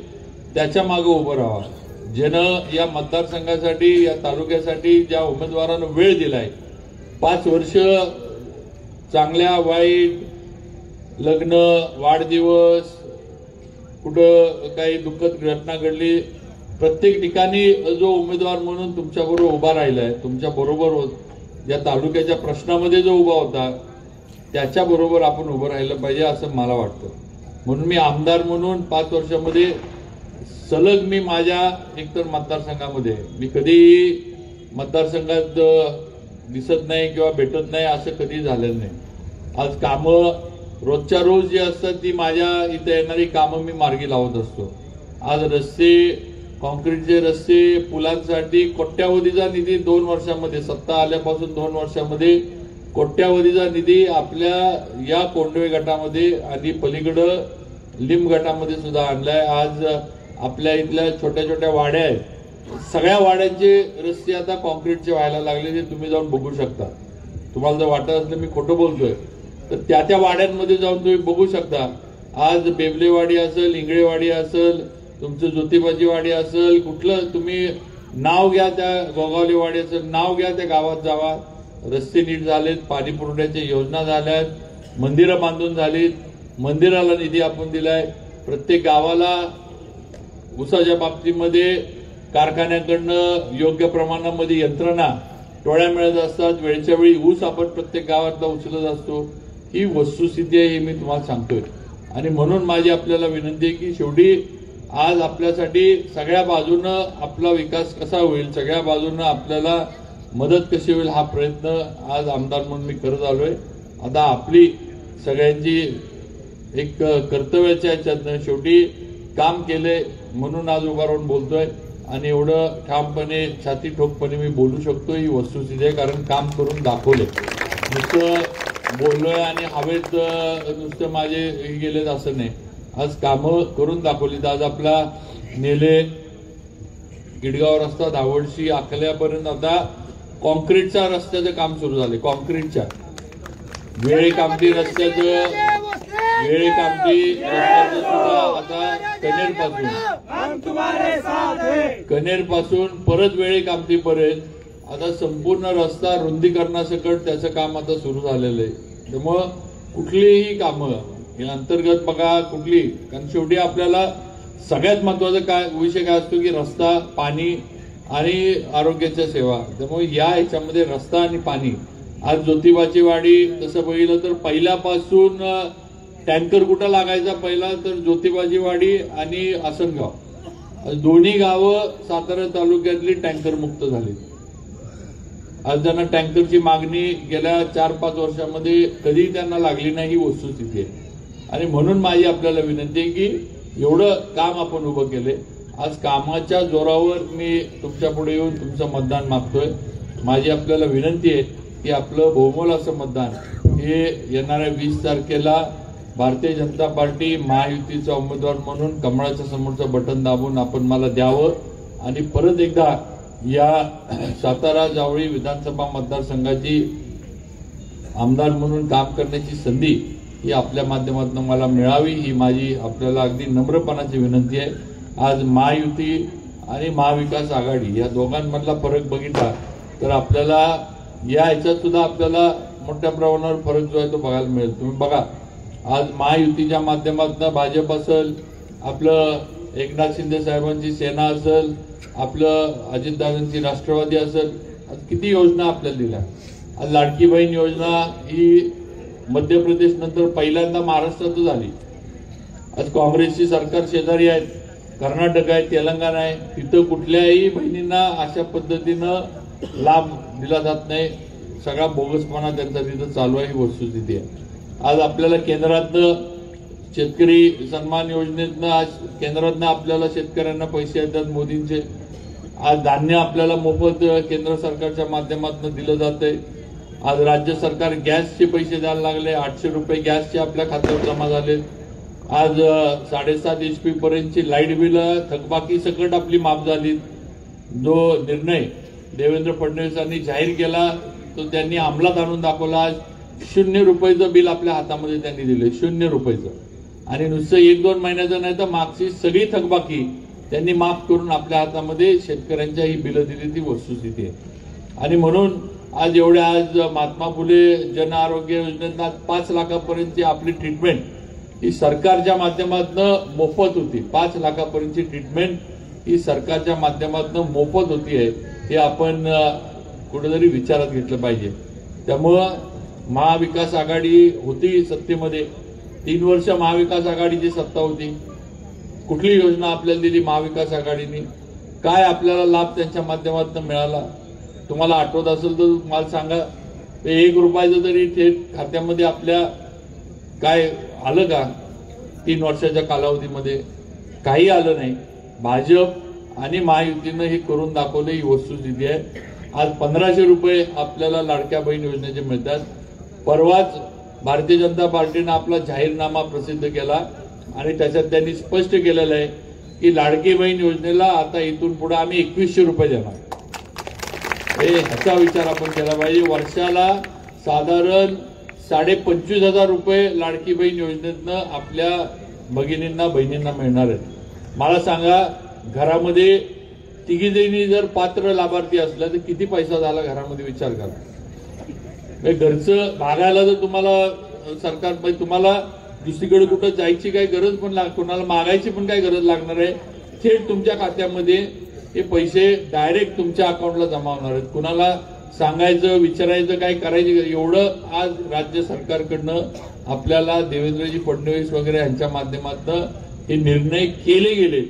त्याच्या मागे उभं राहा. ज्यानं या मतदारसंघासाठी, या तालुक्यासाठी ज्या उमेदवारानं वेळ दिलाय, 5 वर्ष चांगल्या वाईट, लग्न, वाढदिवस, कुठं काही दुःखद घटना घडली, प्रत्येक ठिकाणी जो उमेदवार म्हणून तुमच्याबरोबर उभा राहिलाय, तुमच्या बरोबर या तालुक्याच्या प्रश्नामध्ये जो उभा होता त्याच्याबरोबर आपण उभं राहिलं पाहिजे असं मला वाटतं. म्हणून मी आमदार म्हणून 5 वर्षामध्ये सलग मी माझ्या एकतर मतदारसंघामध्ये मी कधीही मतदारसंघात दिसत नाही किंवा भेटत नाही असं कधी झालेलं नाही. आज कामं रोजच्या रोज जी असतात ती माझ्या इथे येणारी कामं मी मार्गी लावत असतो. आज रस्ते, कॉन्क्रीटचे रस्ते, पुलांसाठी कोट्यावधीचा निधी 2 वर्षामध्ये, सत्ता आल्यापासून 2 वर्षामध्ये कोट्यावधीचा निधी आपल्या या कोंडवे गटामध्ये आणि पलीकडं लिंब गटामध्ये सुद्धा आणलाय. आज आपल्या इथल्या छोट्या छोट्या वाड्या आहेत, सगळ्या वाड्यांचे रस्ते आता कॉन्क्रीटचे व्हायला लागले. ते तुम्ही जाऊन बघू शकता. तुम्हाला जर वाटत असलं मी खोटं बोलतोय तर त्या वाड्यांमध्ये जाऊन तुम्ही बघू शकता. आज बेबलेवाडी असेल, इंगळेवाडी असेल, तुमचं ज्योतिबाची वाडी असेल, कुठलं तुम्ही नाव घ्या, त्या गोगावली वाडी असेल, नाव घ्या, त्या गावात जावा. रस्ते नीट झालेत, पाणी पुरवठ्याच्या योजना झाल्यात, मंदिरं बांधून झालीत, मंदिराला निधी आपण दिलाय. प्रत्येक गावाला ऊसाच्या बाबतीमध्ये कारखान्याकडनं योग्य प्रमाणामध्ये यंत्रणा टोळ्या मिळत असतात. वेळच्या वेळी ऊस आपण प्रत्येक गावातला उचलत असतो. ही वस्तुस्थिती आहे, हे मी तुम्हाला सांगतोय. आणि म्हणून माझी आपल्याला विनंती आहे की शेवटी आज आपल्यासाठी सगळ्या बाजूनं आपला विकास कसा होईल, सगळ्या बाजूनं आपल्याला मदत कशी होईल हा प्रयत्न आज आमदार म्हणून मी करत आलोय. आता आपली सगळ्यांची एक कर्तव्याच्या ह्याच्यातनं शेवटी काम केलंय म्हणून आज उभा राहून बोलतोय. आणि एवढं ठामपणे, छाती ठोकपणे मी बोलू शकतो ही वस्तुस्थिती आहे, कारण काम करून दाखवलंय. नुसतं बोललोय आणि हवेत नुसतं माझे गेलेत असं नाही. आज कामं करून दाखवली. आज आपला नेले गिडगाव रस्ता धावडशी अकल्यापर्यंत आता कॉन्क्रीटच्या रस्त्याचं काम सुरू झालंय. कॉन्क्रीटच्या वेळेकामती रस्त्याचं सुद्धा आता कनेरपासून परत वेळेकामतीपर्यंत आता संपूर्ण रस्ता रुंदीकरणासकट त्याचं काम आता सुरू झालेलं आहे. त्यामुळं कुठलीही कामं या अंतर्गत बघा कुठली, कारण शेवटी आपल्याला सगळ्यात महत्वाचा काय विषय काय असतो की रस्ता, पाणी आणि आरोग्याच्या सेवा. त्यामुळे या ह्याच्यामध्ये रस्ता आणि पाणी. आज ज्योतिबाची वाडी तसं बघितलं तर पहिल्यापासून टँकर कुठं लागायचा पहिला तर ज्योतिबाची वाडी आणि आसनगाव, दोन्ही गावं सातारा तालुक्यातली टँकर मुक्त झाली. आज त्यांना टँकरची मागणी गेल्या 4-5 वर्षामध्ये कधी त्यांना लागली नाही, ही वस्तुस्थिती आहे. आणि म्हणून माझी आपल्याला विनंती आहे की एवढं काम आपण उभं केलंय. आज कामाच्या जोरावर मी तुमच्या पुढे येऊन तुमचं मतदान मागतोय. माझी आपल्याला विनंती आहे की आपलं बहुमोल असं मतदान हे येणाऱ्या 20 तारखेला भारतीय जनता पार्टी महायुतीचा उमेदवार म्हणून कमळाच्या समोरचं बटन दाबून आपण मला द्यावं. आणि परत एकदा या सातारा जावळी विधानसभा मतदारसंघाची आमदार म्हणून काम करण्याची संधी ही आपल्या माध्यमातून मला मिळावी, ही माझी आपल्याला अगदी नम्रपणाची विनंती आहे. आज महायुती आणि महाविकास आघाडी या दोघांमधला फरक बघितला तर आपल्याला या ह्याच्यात सुद्धा आपल्याला मोठ्या प्रमाणावर फरक जो आहे तो बघायला मिळेल. तुम्ही बघा, आज महायुतीच्या माध्यमातून भाजप असेल, आपलं एकनाथ शिंदे साहेबांची सेना असेल, आपलं अजितदादांची राष्ट्रवादी असेल, आज किती योजना आपल्याला दिल्या. आज लाडकी बहीण योजना ही मध्य प्रदेश नंतर पहिल्यांदा महाराष्ट्रात झाली. आज काँग्रेसची सरकार शेजारी आहेत, कर्नाटक आहे, तेलंगणा आहे, तिथं कुठल्याही बहिणींना अशा पद्धतीनं लाभ दिला जात नाही. सगळा बोगसपणा त्यांचा तिथं चालू आहे, ही वस्तुस्थिती आहे. आज आपल्याला केंद्रातनं शेतकरी सन्मान योजनेतनं केंद्रातनं आपल्याला शेतकऱ्यांना पैसे येतात मोदींचे. आज धान्य आपल्याला मोफत केंद्र सरकारच्या माध्यमातून दिलं जातंय. आज राज्य सरकार गॅसचे पैसे द्यायला लागले. 800 रुपये गॅसचे आपल्या खात्यावर जमा झाले. आज 7.5 HP पर्यंतची लाईट बिल थकबाकी सकट आपली माफ झाली. जो निर्णय देवेंद्र फडणवीसांनी जाहीर केला तो त्यांनी अंमलात आणून दाखवला. आज 0 रुपयाचं बिल आपल्या हातामध्ये त्यांनी दिले, 0 रुपयाचं. आणि नुसतं 1-2 महिन्याचं नाही तर मागची सगळी थकबाकी त्यांनी माफ करून आपल्या हातामध्ये शेतकऱ्यांच्या ही बिलं दिली, ती वस्तुस्थिती आहे. आणि म्हणून आज आज महात्मा फुले जन आरोग्य योजनेत 5 लाखापर्यंतची आपली ट्रीटमेंट ही सरकारच्या माध्यमातून मोफत होती. 5 लाखापर्यंतची ट्रीटमेंट ही सरकारच्या माध्यमातून मोफत होती आहे, हे आपण कुठेतरी विचारात घेतलं पाहिजे. त्यामुळं महाविकास आघाडी होती सत्तेमध्ये, 3 वर्ष महाविकास आघाडीची सत्ता होती. कुठली योजना आपल्याला दिली महाविकास आघाडीने? काय आपल्याला लाभ त्यांच्या माध्यमातून मिळाला? तुम्हाला आठवत असेल तर मला सांगा. 1 रुपयाचं तरी थेट खात्यामध्ये आपल्या काय आलं का? 3 वर्षाच्या कालावधीमध्ये काही आलं नाही. भाजप आणि महायुतीनं हे करून दाखवलं, ही वस्तुस्थिती आहे. आज 1500 रुपये आपल्याला लाडक्या बहीण योजनेचे मिळतात. परवाच भारतीय जनता पार्टीनं आपला जाहीरनामा प्रसिद्ध केला आणि त्याच्यात त्यांनी स्पष्ट केलेलं आहे की लाडकी बहीण योजनेला आता इथून पुढे आम्ही 2100 रुपये देणार. ह्याचा विचार आपण केला पाहिजे. वर्षाला साधारण 25,500 रुपये लाडकी बहीण योजनेतनं आपल्या भगिनींना बहिणींना मिळणार आहेत. मला सांगा, घरामध्ये तिघीजणी जर पात्र लाभार्थी असल्या तर किती पैसा झाला घरामध्ये? विचार करा. घरचं भागायला जर तुम्हाला सरकार तुम्हाला दुसरीकडे कुठं जायची काही गरज पण कोणाला मागायची पण काही गरज लागणार आहे. थेट तुमच्या खात्यामध्ये हे पैसे डायरेक्ट तुमच्या अकाउंटला जमा होणार आहेत. कुणाला सांगायचं विचारायचं काय करायचं एवढं आज राज्य सरकारकडनं आपल्याला देवेंद्रजी फडणवीस वगैरे यांच्या माध्यमातून हे निर्णय केले गेले,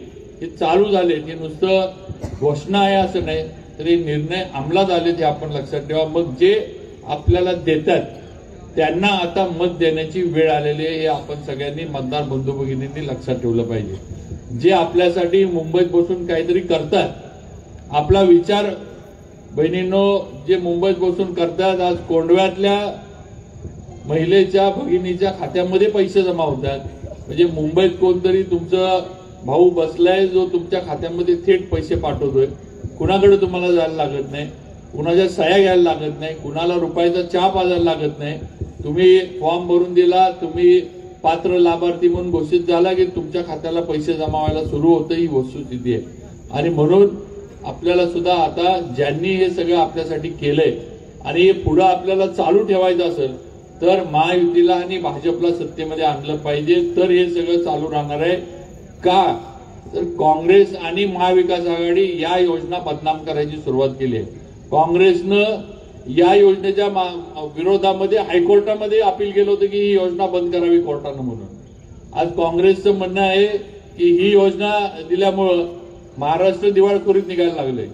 हे चालू झाले. हे नुसतं घोषणा आहे असं नाही, तर हे निर्णय अंमलात आले, ते आपण लक्षात ठेवा. मग जे आपल्याला देतात त्यांना आता मत देण्याची वेळ आलेली आहे, हे आपण सगळ्यांनी मतदार बंधू भगिनींनी लक्षात ठेवलं पाहिजे. जे आपल्यासाठी मुंबईत बसून काहीतरी करतात, आपला विचार बहिणींनो जे मुंबईत बसून करतात, आज कोंढव्यातल्या महिलेच्या भगिनीच्या खात्यामध्ये पैसे जमा होतात. म्हणजे मुंबईत कोणतरी तुमचा भाऊ बसलाय जो तुमच्या खात्यामध्ये थेट पैसे पाठवतोय. कुणाकडे तुम्हाला जायला लागत नाही, कुणाच्या सह्या घ्यायला लागत नाही, कुणाला रुपयाचा चहा पाजायला लागत नाही. तुम्ही फॉर्म भरून दिला, तुम्ही पात्र लाभार्थी म्हणून घोषित झाला की तुमच्या खात्याला पैसे जमा व्हायला सुरू होतं, ही वस्तुस्थिती आहे. आणि म्हणून आपल्याला सुद्धा आता ज्यांनी हे सगळं आपल्यासाठी केलंय आणि हे पुढे आपल्याला चालू ठेवायचं असेल तर महायुतीला आणि भाजपला सत्तेमध्ये आणलं पाहिजे, तर हे सगळं चालू राहणार आहे. का तर काँग्रेस आणि महाविकास आघाडी या योजना बदनाम करायची सुरुवात केली आहे. काँग्रेसनं या योजनेच्या विरोधामध्ये हायकोर्टामध्ये अपील केलं होतं की ही योजना बंद करावी कोर्टानं म्हणून. आज काँग्रेसचं म्हणणं आहे की ही योजना दिल्यामुळं महाराष्ट्र दिवाळखोरीत निघायला लागले,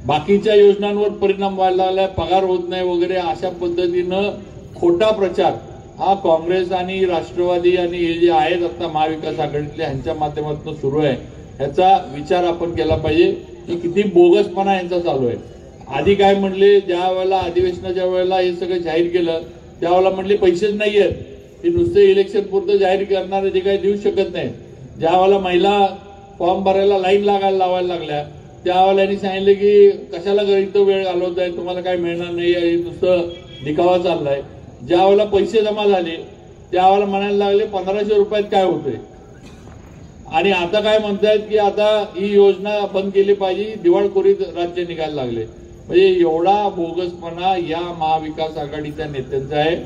बाकीच्या योजनांवर परिणाम व्हायला लागलाय, पगार होत नाही वगैरे, अशा पद्धतीनं खोटा प्रचार हा काँग्रेस आणि राष्ट्रवादी आणि हे जे आहेत आता महाविकास आघाडीतले यांच्या माध्यमातून सुरू आहे. ह्याचा विचार आपण केला पाहिजे की किती बोगसपणा यांचा चालू आहे. आधी काय म्हणले, ज्या वेळेला अधिवेशनाच्या वेळेला हे सगळं जाहीर केलं त्यावेळेला म्हणले पैसेच नाहीयेत, हे नुसते इलेक्शन पुरतं जाहीर करणारे ते काही देऊ शकत नाही. ज्या वेळेला महिला फॉर्म भरायला लाईन लावायला लागल्या त्यावेळेला यांनी सांगितलं की कशाला इथं वेळ घालवताय, तुम्हाला काय मिळणार नाही, नुसतं दिखावा चाललाय. ज्या वेळेला पैसे जमा झाले त्यावेळेला म्हणायला लागले 1500 रुपयात काय होतंय. आणि आता काय म्हणतायत की आता ही योजना बंद केली पाहिजे, दिवाळखोरीत राज्य निघायला लागले. म्हणजे एवढा बोगसपणा या महाविकास आघाडीच्या नेत्यांचा आहे.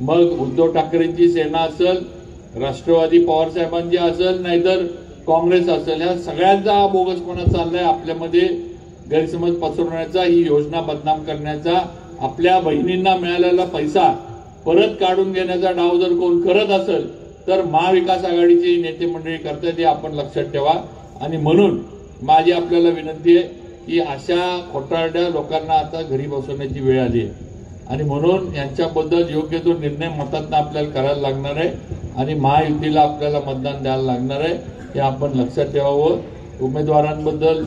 मग उद्धव ठाकरेंची सेना असेल, राष्ट्रवादी पवार साहेबांची असेल, नाहीतर काँग्रेस असेल, ह्या सगळ्यांचा हा बोगसपणा चाललाय. आपल्यामध्ये गैरसमज पसरवण्याचा, ही योजना बदनाम करण्याचा, आपल्या बहिणींना मिळालेला पैसा परत काढून घेण्याचा डाव जर कोण करत असेल तर महाविकास आघाडीची नेते मंडळी करतात, हे आपण लक्षात ठेवा. आणि म्हणून माझी आपल्याला विनंती आहे की अशा खोटारड्या लोकांना आता घरी बसवण्याची वेळ आली आहे. आणि म्हणून यांच्याबद्दल योग्य तो निर्णय मतातनं आपल्याला करायला लागणार आहे आणि महायुतीला आपल्याला मतदान द्यायला लागणार आहे हे आपण लक्षात ठेवावं. उमेदवारांबद्दल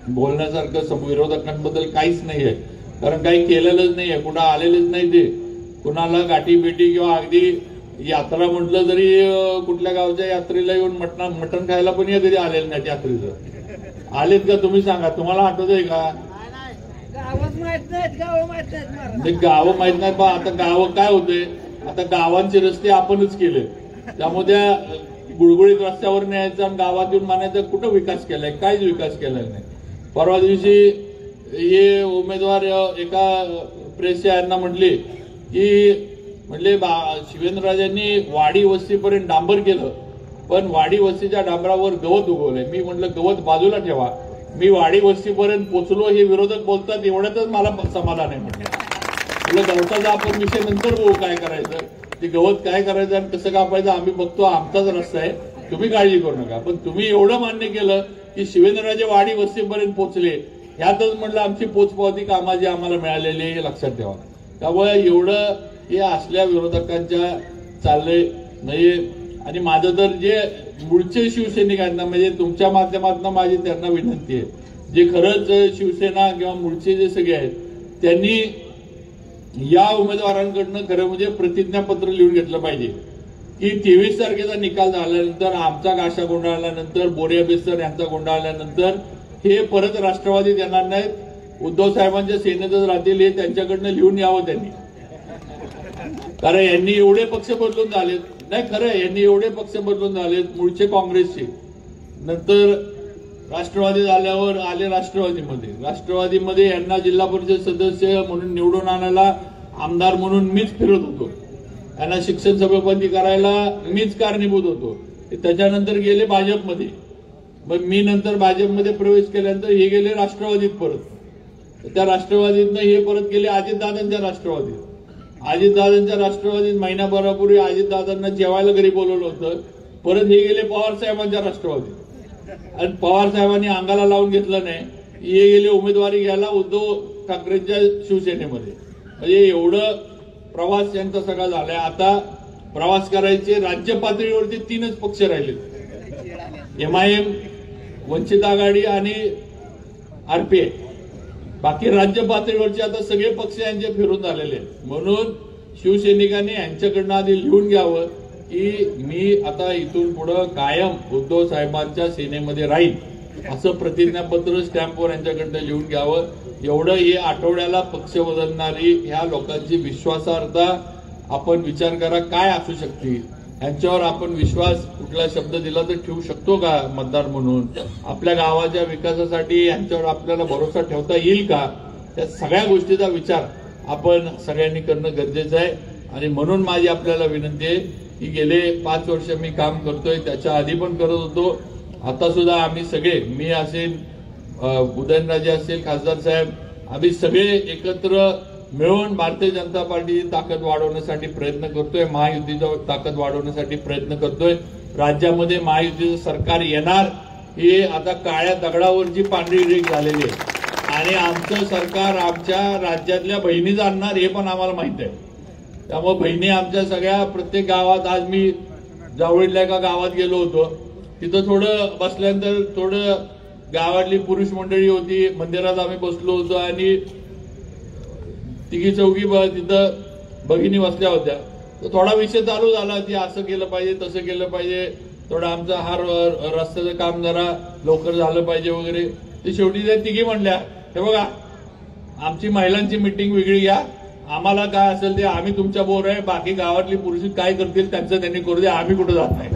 बोलण्यासारखं विरोधकांबद्दल काहीच नाही आहे, कारण काही केलेलंच नाही आहे, कुठं आलेलेच नाही ते. कुणाला गाठीभेटी किंवा अगदी यात्रा म्हटलं जरी कुठल्या गावच्या यात्रेला येऊन मटण खायला पण कधी आलेलं नाही यात्रेचं. आलेत का तुम्ही सांगा, तुम्हाला आठवत आहे का? गावच माहित नाहीत, गाव माहित नाहीत. गावं माहित नाही बा. आता गावं काय होते, आता गावांचे रस्ते आपणच केले, त्यामुळे त्या गुळगुळीत रस्त्यावर न्यायचं आणि गावात येऊन मानायचा कुठं विकास केलाय? काहीच विकास केलेला नाही. परवा दिवशी हे उमेदवार एका प्रेसच्या यांना म्हटले की शिवेंद्रराजांनी वाडी वस्तीपर्यंत डांबर केलं, पण वाडी वस्तीच्या डांबरावर गवत उगवलंय. मी म्हटलं गवत बाजूला ठेवा, मी वाडी वस्तीपर्यंत पोहोचलो हे विरोधक बोलतात एवढ्यातच मला समाधान आहे. म्हटलं गवताचा आपण विषय नंतर बघू काय करायचं, ते गवत काय करायचं आणि कसं कापायचं आम्ही बघतो, आमचाच रस्ता आहे, तुम्ही काळजी करू नका. पण तुम्ही एवढं मान्य केलं की शिवेंद्रराजे वाडी वस्तीपर्यंत पोहोचले, ह्यातच म्हटलं आमची पोचपावती कामाची आम्हाला मिळालेली हे लक्षात ठेवा. त्यामुळे एवढं हे असल्या विरोधकांच्या चाललंय नाही. आणि माझं तर जे मूळचे शिवसैनिक आहेत ना, म्हणजे तुमच्या माध्यमातून माझी त्यांना विनंती आहे, जे खरंच शिवसेना किंवा मूळचे जे सगळे आहेत त्यांनी या उमेदवारांकडनं खरं म्हणजे प्रतिज्ञापत्र लिहून घेतलं पाहिजे की 23 तारखेचा निकाल झाल्यानंतर, आमचा गाशा गोंधळाल्यानंतर, बोरिया बेस्तर यांचा गोंधळाल्यानंतर हे परत राष्ट्रवादीत येणार नाहीत, उद्धव साहेबांच्या सेनेतच राहतील हे त्यांच्याकडनं लिहून यावं त्यांनी. कारण यांनी एवढे पक्ष बदलून झालेत, नाही खरं यांनी एवढे पक्ष बदलून झालेत, मूळचे काँग्रेसचे, नंतर राष्ट्रवादी झाल्यावर आले राष्ट्रवादीमध्ये यांना जिल्हा परिषद सदस्य म्हणून निवडून आणायला आमदार म्हणून मीच फिरत होतो, यांना शिक्षण सभापती करायला मीच कारणीभूत होतो. त्याच्यानंतर गेले भाजपमध्ये, मग मी नंतर भाजपमध्ये प्रवेश केल्यानंतर हे गेले राष्ट्रवादीत, परत त्या राष्ट्रवादीतनं हे परत गेले अजितदादांच्या राष्ट्रवादीत. अजितदादांच्या राष्ट्रवादीत महिनाभरापूर्वी अजितदादांना जेवायला घरी बोलवलं होतं, परत हे गेले पवार साहेबांच्या राष्ट्रवादीत. आणि पवार साहेबांनी अंगाला लावून घेतलं नाही, हे गेले उमेदवारी घ्यायला उद्धव ठाकरेंच्या शिवसेनेमध्ये. म्हणजे एवढं प्रवास यांचा सगळा झालाय. आता प्रवास करायचे राज्य पातळीवरती 3च पक्ष राहिले, MIM, वंचित आघाडी आणि RPI. बाकी राज्य पातळीवरचे आता सगळे पक्ष यांचे फिरून झालेले आहेत. म्हणून शिवसैनिकांनी यांच्याकडनं आधी लिहून घ्यावं की मी आता इथून पुढे कायम उद्धव साहेबांच्या सेनेमध्ये राहील, असं प्रतिज्ञापत्र स्टॅम्पवर यांच्याकडनं लिहून घ्यावं. एवढं हे आठवड्याला पक्ष बदलणारी ह्या लोकांची विश्वासार्हता आपण विचार करा काय असू शकते. यांच्यावर आपण विश्वास कुठला शब्द दिला तर ठेवू शकतो का मतदार म्हणून? आपल्या गावाच्या विकासासाठी यांच्यावर आपल्याला भरोसा ठेवता येईल का? त्या सगळ्या गोष्टीचा विचार आपण सगळ्यांनी करणं गरजेचं आहे. आणि म्हणून माझी आपल्याला विनंती आहे की गेले 5 वर्ष मी काम करतोय, त्याच्या आधी पण करत होतो, आता सुद्धा आम्ही सगळे, मी असेल, उदयनराजे असेल, खासदार साहेब, आम्ही सगळे एकत्र मिळून भारतीय जनता पार्टीची ताकद वाढवण्यासाठी प्रयत्न करतोय, महायुतीची ताकद वाढवण्यासाठी प्रयत्न करतोय. राज्यामध्ये महायुतीचं सरकार येणार हे आता काळ्या दगडावरची पांढरी रेख झालेली आहे आणि आमचं सरकार आमच्या राज्यातल्या बहिणीच आणणार हे पण आम्हाला माहित आहे. त्यामुळे बहिणी आमच्या सगळ्या प्रत्येक गावात, आज मी जावळीतल्या एका गावात गेलो होतो, तिथं थोडं बसल्यानंतर थोडं गावातली पुरुष मंडळी होती, मंदिरात आम्ही बसलो होतो आणि तिघी चौघी तिथं भगिनी बसल्या होत्या. तर थोडा विषय चालू झाला की असं केलं पाहिजे, तसं केलं पाहिजे, थोडं आमचं हा रस्त्याचं काम जरा लवकर झालं पाहिजे वगैरे. ते शेवटी त्या तिघी म्हणल्या, हे बघा आमची महिलांची मिटिंग वेगळी घ्या, आम्हाला काय असेल ते आम्ही तुमच्या बोर आहे, बाकी गावातली पुरुष काय करतील त्यांचं त्यांनी करू द्या, आम्ही कुठं जात नाही.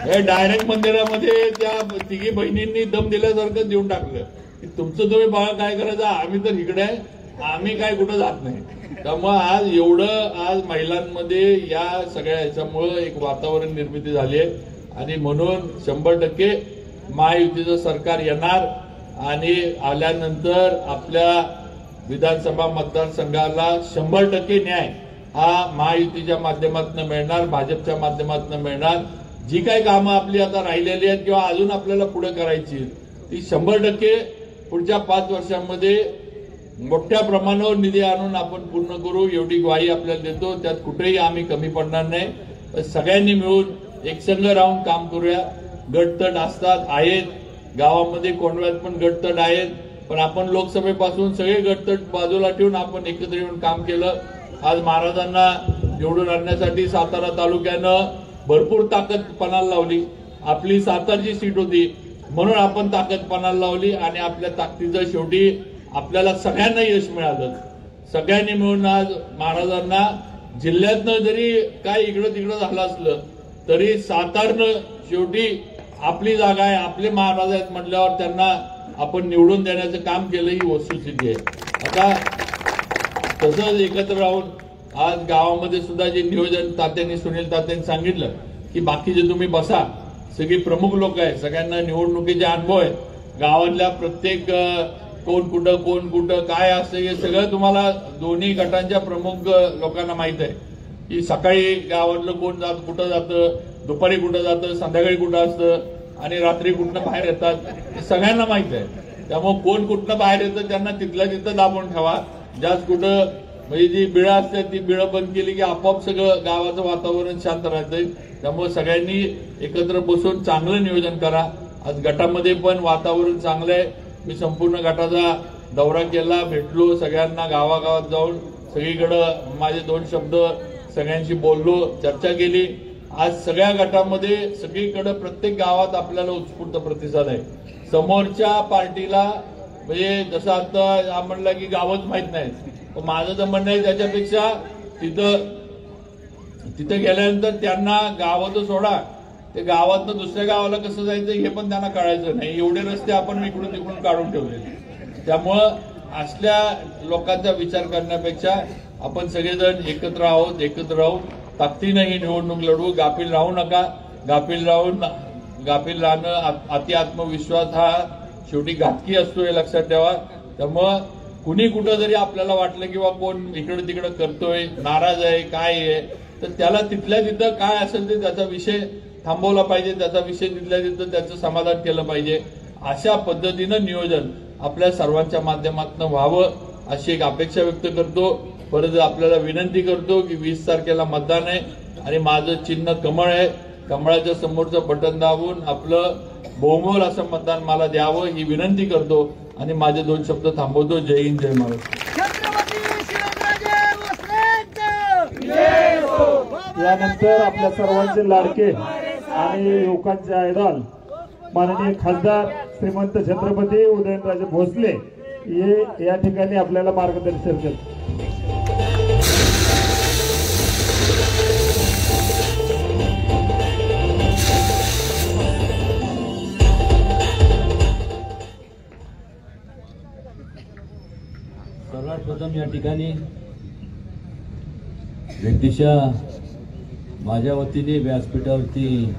हे डायरेक्ट मंदिरामध्ये त्या तिघी बहिणींनी दम दिल्यासारखं देऊन टाकलं की तुमचं तुम्ही बघा काय करायचं, आम्ही तर इकडे आहे, आम्ही काय कुठं जात नाही. त्यामुळे आज एवढं आज महिलांमध्ये या सगळ्या ह्याच्यामुळं एक वातावरण निर्मिती झाली आहे आणि म्हणून 100% महायुतीचं सरकार येणार आणि आल्यानंतर आपल्या विधानसभा मतदारसंघाला 100% न्याय हा महायुतीच्या माध्यमातून मिळणार, भाजपच्या माध्यमातून मिळणार. जी काही कामं आपली आता राहिलेली आहेत किंवा अजून आपल्याला पुढे करायची ती 100% पुढच्या 5 वर्षांमध्ये मोठ्या प्रमाणावर निधी आणून आपण पूर्ण करू एवढी ग्वाही आपल्याला देतो. त्यात कुठेही आम्ही कमी पडणार नाही. सगळ्यांनी मिळून एकसंघ राहून काम करूया. गटतट असतात आहेत गावामध्ये, कोंडव्यात पण गटतट आहेत, पण आपण लोकसभेपासून सगळे गटतट बाजूला ठेवून आपण एकत्र येऊन काम केलं. आज महाराजांना निवडून आणण्यासाठी सातारा तालुक्यानं भरपूर ताकद पणाला लावली. आपली सातारची सीट होती म्हणून आपण ताकद पणाला लावली आणि आपल्या ताकदीचं शेवटी आपल्याला सगळ्यांना यश मिळालं. सगळ्यांनी मिळून आज महाराजांना जिल्ह्यातनं जरी काय इकडं तिकडं झालं असलं तरी सातारनं शेवटी आपली जागा आहे, आपले महाराज आहेत म्हटल्यावर त्यांना आपण निवडून देण्याचं काम केलं ही वस्तुस्थिती आहे. आता तसंच एकत्र राहून आज गावामध्ये सुद्धा जे नियोजन तात्यांनी सुनील तात्यांनी सांगितलं की बाकीचे तुम्ही बसा, सगळी प्रमुख लोक आहे, सगळ्यांना निवडणुकीचे अनुभव आहे, गावातल्या प्रत्येक कोण कुठं काय असतं हे सगळं तुम्हाला दोन्ही गटांच्या प्रमुख लोकांना माहित आहे की सकाळी गावातलं कोण कुठं जातं, दुपारी कुठं जातं, संध्याकाळी कुठं असतं आणि रात्री कुठनं बाहेर येतात हे सगळ्यांना माहित आहे. त्यामुळे कोण कुठनं बाहेर येतं त्यांना तिथल्या तिथं दाबून ठेवा. जास्त कुठं म्हणजे जी बिळं असतात ती बिळं बंद केली की आपोआप सगळं गावाचं वातावरण शांत राहतंय. त्यामुळे सगळ्यांनी एकत्र बसून चांगलं नियोजन करा. आज गटामध्ये पण वातावरण चांगलं आहे. मी संपूर्ण गटाचा दौरा केला, भेटलो सगळ्यांना, गावागावात जाऊन सगळीकडं माझे 2 शब्द सगळ्यांशी बोललो, चर्चा केली. आज सगळ्या गटामध्ये सगळीकडे प्रत्येक गावात आपल्याला उत्स्फूर्त प्रतिसाद आहे. समोरच्या पार्टीला म्हणजे जसं आता म्हणलं की गावच माहित नाही, पण माझं तर म्हणणं आहे त्याच्यापेक्षा तिथं गेल्यानंतर त्यांना गावात सोडा, ते गावातनं दुसऱ्या गावाला कसं जायचं हे पण त्यांना कळायचं नाही. एवढे रस्ते आपण इकडून तिकडून काढून ठेवले. त्यामुळं असल्या लोकांचा विचार करण्यापेक्षा आपण सगळेजण एकत्र आहोत, एकत्र राहून ताकदीनं ही निवडणूक लढवू. गाफील राहू नका. गाफील राहणं अति आत्मविश्वास हा शेवटी घातकी असतो हे लक्षात ठेवा. त्यामुळं कुणी कुठं जरी आपल्याला वाटलं किंवा कोण इकडं तिकडं करतोय, नाराज आहे, काय आहे, तर त्याला तिथल्या तिथं काय असेल ते त्याचा विषय थांबवला पाहिजे, त्याचा विषय तिथल्या तिथं त्याचं समाधान केलं पाहिजे. अशा पद्धतीनं नियोजन आपल्या सर्वांच्या माध्यमातून व्हावं अशी एक अपेक्षा व्यक्त करतो. परत आपल्याला विनंती करतो की 20 तारखेला मतदान आहे आणि माझं चिन्ह कमळ आहे. कमळाच्या समोरचं बटन दाबून आपलं बहुमोल असं मतदान मला द्यावं ही विनंती करतो आणि माझे 2 शब्द थांबवतो. जय हिंद, जय महाराष्ट्र. यानंतर आपल्या सर्वांचे लाडके आणि युवकांचे आयडॉल माननीय खासदार श्रीमंत छत्रपती उदयनराजे भोसले हे या ठिकाणी आपल्याला मार्गदर्शन करतात. सर्वात प्रथम या ठिकाणी व्यक्तिशः माझ्या वतीने व्यासपीठावरती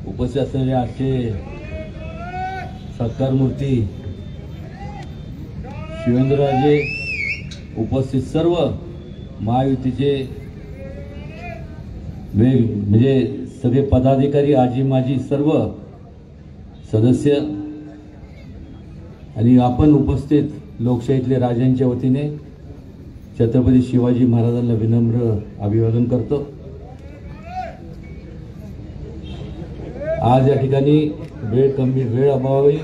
उपस्थित असणारे आजचे सत्कार मूर्ती शिवेंद्रराजे, उपस्थित सर्व महायुतीचे म्हणजे सगळे पदाधिकारी, आजी माजी सर्व सदस्य आणि आपण उपस्थित लोकशाहीतले राजांच्या वतीने छत्रपती शिवाजी महाराजांना विनम्र अभिवादन करतो. आज या ठिकाणी वेळ अभावी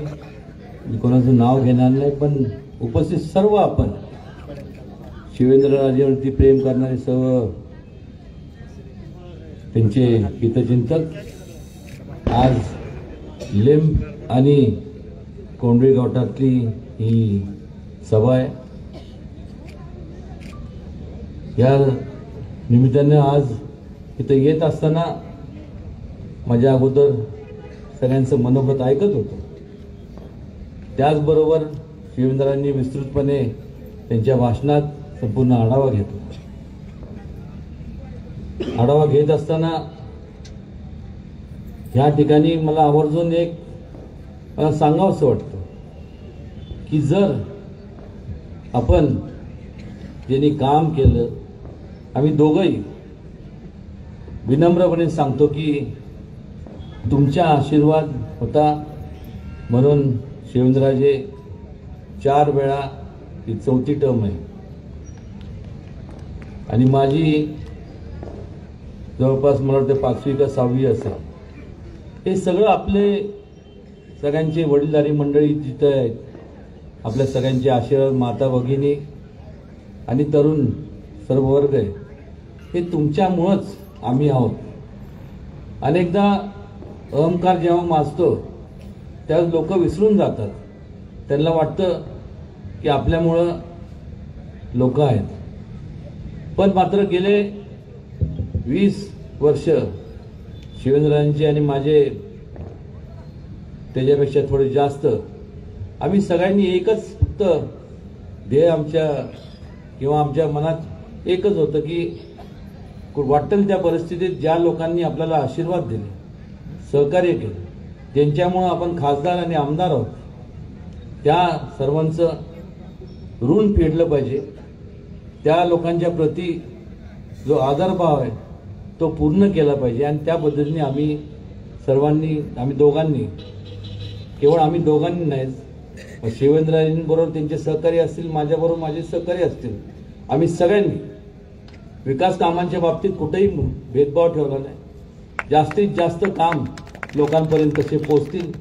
मी कोणाचं नाव घेणार नाही, पण उपस्थित सर्व आपण शिवेंद्रराजेवरती प्रेम करणारे सर्व त्यांचे हितचिंतक आज लिंब आणि कोंडवे गावठातली ही सभा आहे. या निमित्तानं आज इथं येत असताना माझ्या अगोदर सगळ्यांचं मनोगत ऐकत होतो. त्याचबरोबर शिवेंद्रांनी विस्तृतपणे त्यांच्या भाषणात संपूर्ण आढावा घेतला. आढावा घेत असताना ह्या ठिकाणी मला आवर्जून एक सांगावंसं वाटतं की जर आपण ज्यांनी काम केलं, आम्ही दोघंही विनम्रपणे सांगतो की तुमचा आशीर्वाद होता म्हणून शिवेंद्रराजे 4 वेळा ही 4थी टर्म आहे आणि माझी जवळपास मला वाटतं 5वी का 6वी असेल. हे सगळं आपले सगळ्यांचे वडीलधारी मंडळी जिथं आहेत, आपल्या सगळ्यांचे आशीर्वाद, माता भगिनी आणि तरुण सर्व वर्ग आहे, हे तुमच्यामुळंच आम्ही आहोत. अनेकदा अहंकार जेव्हा माजतो त्यावेळेस लोक विसरून जातात. त्यांना वाटतं की आपल्यामुळं लोक आहेत. पण मात्र गेले 20 वर्ष शिवेंद्ररावांचे आणि माझे त्याच्यापेक्षा थोडे जास्त, आम्ही सगळ्यांनी एकच फक्त ध्येय आमच्या मनात एकच होतं की वाटेल त्या परिस्थितीत ज्या लोकांनी आपल्याला आशीर्वाद दिले, सहकार्य केले, ज्यांच्यामुळं आपण खासदार आणि आमदार आहोत, त्या सर्वांचं ऋण फेडलं पाहिजे. त्या लोकांच्या प्रती जो आदरभाव आहे तो पूर्ण केला पाहिजे. आणि त्या पद्धतीने आम्ही दोघांनी, केवळ आम्ही दोघांनी नाही, शिवेंद्ररावांबरोबर त्यांचे सहकारी असतील, माझ्याबरोबर माझे सहकारी असतील, आम्ही सगळ्यांनी विकास कामांच्या बाबतीत कुठेही भेदभाव ठेवला नाही. जास्तीत जास्त काम लोकांपर्यंत कसे पोहोचतील,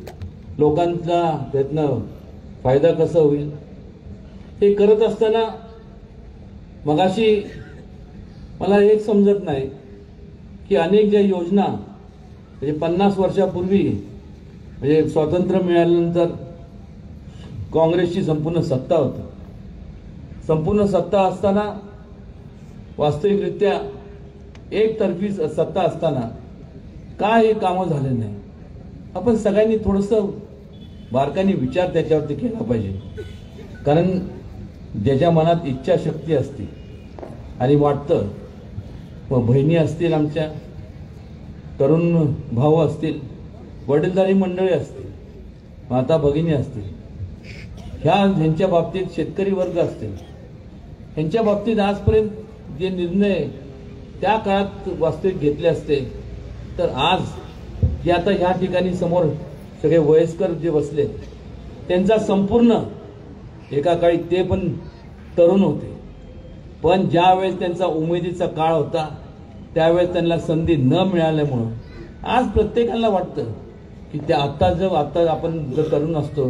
लोकांचा त्यातनं फायदा कसा होईल, हे करत असताना मगाशी मला एक समजत नाही की अनेक ज्या योजना म्हणजे 50 वर्षापूर्वी म्हणजे स्वातंत्र्य मिळाल्यानंतर काँग्रेसची संपूर्ण सत्ता होती. संपूर्ण सत्ता असताना, वास्तविकरित्या एकतर्फी सत्ता असताना का हे कामं झाले नाही? आपण सगळ्यांनी थोडंसं बारकाईने विचार त्याच्यावरती केला पाहिजे. कारण ज्याच्या मनात इच्छाशक्ती असते आणि वाटतं, व बहिणी असतील, आमच्या तरुण भाऊ असतील, वडीलधारी मंडळी असतील, माता भगिनी असतील, ह्यांच्या बाबतीत शेतकरी वर्ग असतील, ह्यांच्या बाबतीत आजपर्यंत जे निर्णय त्या काळात वास्तविक घेतले असते तर आज जे आता ह्या ठिकाणी समोर सगळे वयस्कर जे बसले, त्यांचा संपूर्ण, एका काळी ते पण तरुण होते, पण ज्या वेळेस त्यांचा उमेदीचा काळ होता त्यावेळेस त्यांना संधी न मिळाल्यामुळं आज प्रत्येकाला वाटतं की त्या आता आपण जर तरुण असतो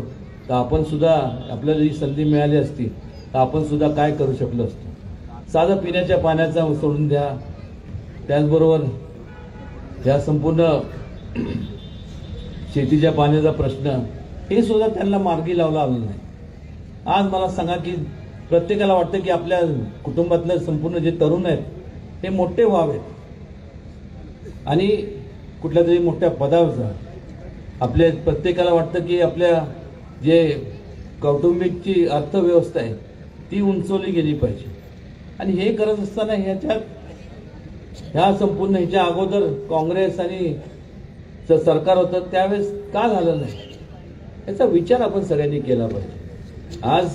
तर आपण सुद्धा, आपल्याला जी संधी मिळाली असती तर आपण सुद्धा काय करू शकलो असतो. साधं पिण्याच्या पाण्याचा सोडून द्या, त्याचबरोबर या संपूर्ण शेतीच्या पाण्याचा प्रश्न, हे सुद्धा त्यांना मार्गी लावला आलं नाही. आज मला सांगा की प्रत्येकाला वाटतं की आपल्या कुटुंबातले संपूर्ण जे तरुण आहेत हे मोठे व्हावेत आणि कुठल्या तरी मोठ्या पदावर जा. आपल्या प्रत्येकाला वाटतं की आपल्या जे कौटुंबिकची अर्थव्यवस्था आहे ती उंचवली गेली पाहिजे. आणि हे करत असताना ह्या संपूर्ण ह्याच्या अगोदर काँग्रेस आणि सरकार होतं त्यावेळेस का झालं नाही याचा विचार आपण सगळ्यांनी केला पाहिजे. आज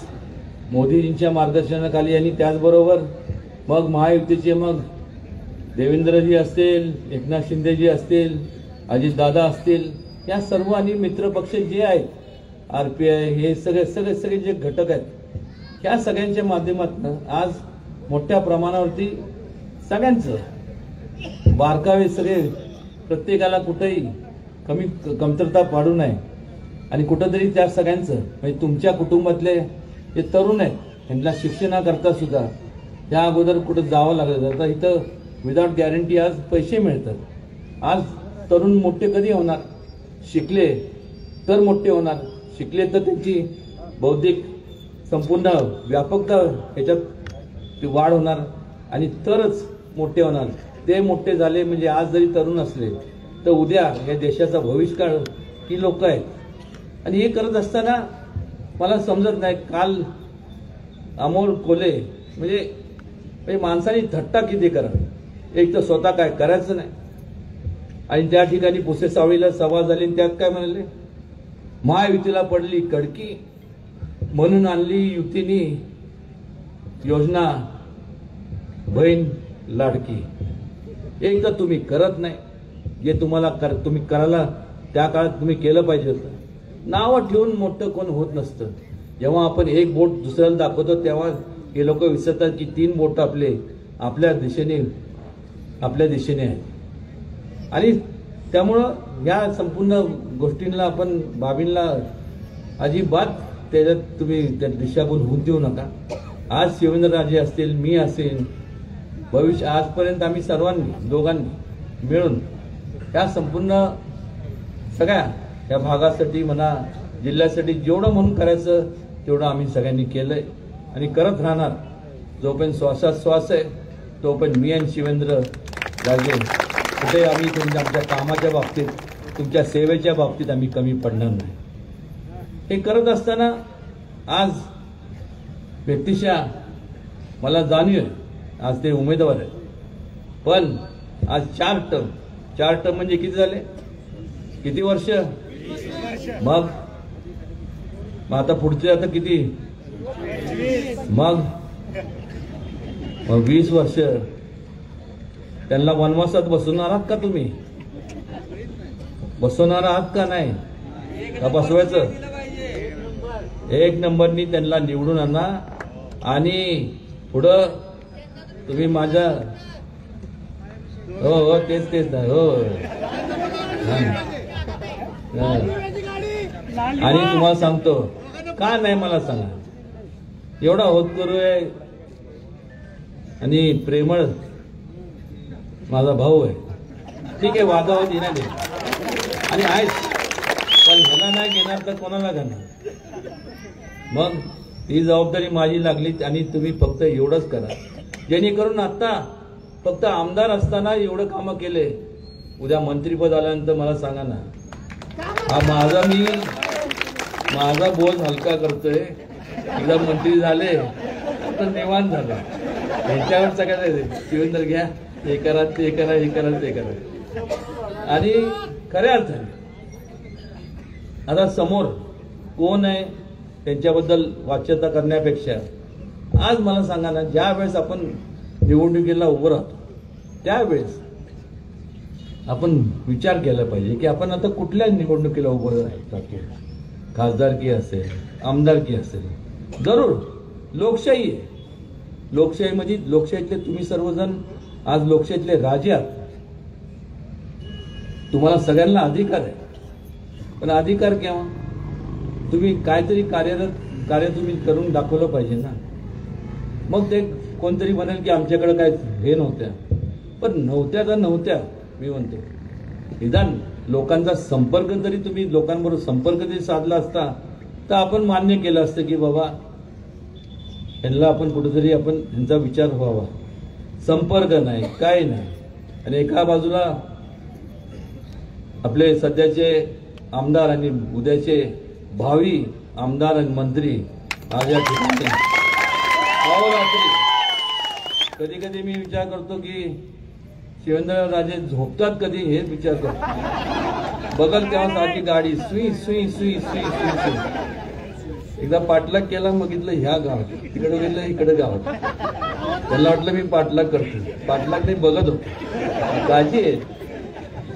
मोदीजींच्या मार्गदर्शनाखाली आणि त्याचबरोबर मग महायुतीचे, मग देवेंद्रजी असतील, एकनाथ शिंदेजी असतील, अजितदादा असतील, या सर्व आणि मित्रपक्ष जे आहेत, RPI, हे सगळे जे घटक आहेत, ह्या सगळ्यांच्या माध्यमातून आज मोठ्या प्रमाणावरती सगळ्यांचं बारकावे, सगळे प्रत्येकाला कुठेही कमतरता पाडू नये आणि कुठंतरी त्या सगळ्यांचं म्हणजे तुमच्या कुटुंबातले जे तरुण आहेत त्यांना शिक्षणाकरता सुद्धा त्या अगोदर कुठं जावं लागलं. आता इथं विदाउट गॅरंटी आज पैसे मिळतात. आज तरुण मोठे कधी होणार? शिकले तर मोठे होणार, शिकले तर त्यांची बौद्धिक संपूर्ण व्यापकता ह्याच्यात वाढ होणार आणि तरच मोठे होणार. ते मोठे झाले म्हणजे आज जरी तरुण असले तर उद्या या देशाचा भविष्यकाळ ही लोक आहेत. आणि हे करत असताना मला समजत नाही, काल अमोल कोल्हे म्हणजे माणसाने थट्टा किती करावी, एक तर स्वतः काय करायचं नाही आणि त्या ठिकाणी पुसे सावळीला सभा झाली आणि त्यात काय म्हणाले, महायुतीला पडली कडकी म्हणून आणली युतीने योजना बहीण लाडकी. एक तर तुम्ही करत नाही जे तुम्ही करायला त्या काळात तुम्ही केलं पाहिजे होतं. नावं ठेवून मोठं कोण होत नसतं. जेव्हा आपण एक बोट दुसऱ्याला दाखवतो तेव्हा हे लोक विसरतात की 3 बोट आपल्या दिशेने आहे. आणि त्यामुळं या संपूर्ण गोष्टींना आपण बाबींना अजिबात त्याच्यात तुम्ही त्या दिशाभूल होऊन देऊ नका. आज शिवेंद्रराजे असतील, मी असेल, भविष्य आजपर्यंत आम्ही सर्वांनी दोघांनी मिळून या संपूर्ण सगळ्या या भागासाठी म्हणा जिल्ह्यासाठी जेवढं म्हणून करायचं तेवढं आम्ही सगळ्यांनी केलंय आणि करत राहणार. जोपर्यंत श्वासात श्वास आहे तोपर्यंत मी आणि शिवेंद्र राजे कुठे आम्ही आमच्या कामाच्या बाबतीत तुमच्या सेवेच्या बाबतीत आम्ही कमी पडणार नाही. हे करत असताना आज व्यक्तिशः मला जाणीव आहे आज ते उमेदवार आहे, पण आज 4 टर्म म्हणजे किती झाले, किती वर्ष, मग आता पुढचे आता किती, मग 20 वर्ष त्यांना वनवासात बसवणार आहात का तुम्ही, बसवणार आहात का नाही, का बसवायचं. 1 नंबरनी त्यांना निवडून आणा आणि पुढं तुम्ही माझ्या हो तेच नाही हो. आणि तुम्हाला सांगतो का नाही मला सांगा, एवढा होतकरू आहे आणि प्रेमळ माझा भाऊ आहे. ठीक आहे, वादावाद येणार दे आणि आहेच, पण ह्याला नाही घेणार तर कोणाला घेणार. मग ती जबाबदारी माझी लागली आणि तुम्ही फक्त एवढंच करा जेणेकरून आता फक्त आमदार असताना एवढं कामं केले, उद्या मंत्रीपद आल्यानंतर मला सांगा ना. हा माझा बोझ हलका करतोय. एकदा मंत्री झाले तर निवांत झालं. यांच्यावर सगळ्यात शिवेंद्र घ्या, हे करा ते करा, हे करा ते करा. आणि खऱ्या अर्थाने आता समोर कोण आहे त्यांच्याबद्दल वाच्यता करण्यापेक्षा आज मला सांगा ना, ज्या वेळेस आपण निवडणुकीला उभं राहतो त्यावेळेस आपण विचार केला पाहिजे की आपण आता कुठल्या निवडणुकीला उभं राहतो. खासदारकी असेल, आमदारकी असेल, जरूर लोकशाही आहे. लोकशाहीमध्ये लोकशाहीतले तुम्ही सर्वजण आज लोकशाहीतले राजे आहात. तुम्हाला सगळ्यांना अधिकार आहे, पण अधिकार केव्हा, तुम्ही काहीतरी कार्य तुम्ही करून दाखवलं पाहिजे ना. मग ते कोणतरी म्हणेल की आमच्याकडे काय हे नव्हत्या, पण नव्हत्या तर नव्हत्या. मी म्हणतो निदान लोकांचा संपर्क जरी तुम्ही लोकांबरोबर संपर्क जरी साधला असता तर आपण मान्य केलं असतं की बाबा यांना आपण कुठेतरी आपण यांचा विचार व्हावा. संपर्क नाही, काय नाही. आणि एका बाजूला आपले सध्याचे आमदार आणि उद्याचे भावी आमदार आणि मंत्री आज या ठिकाणी कधी कधी मी विचार करतो की शिवेंद्रराजे झोपतात कधी हे विचार करतो. बघल तेव्हा सारखी गाडी सुई सुई सुई सुई सुई सुई. एकदा पाठलाग केला, बघितलं ह्या गावात, तिकडे गेलं इकडे गावात. त्याला वाटलं मी पाठलाग करतो, पाठलाग नाही बघत होतो. काळजी आहे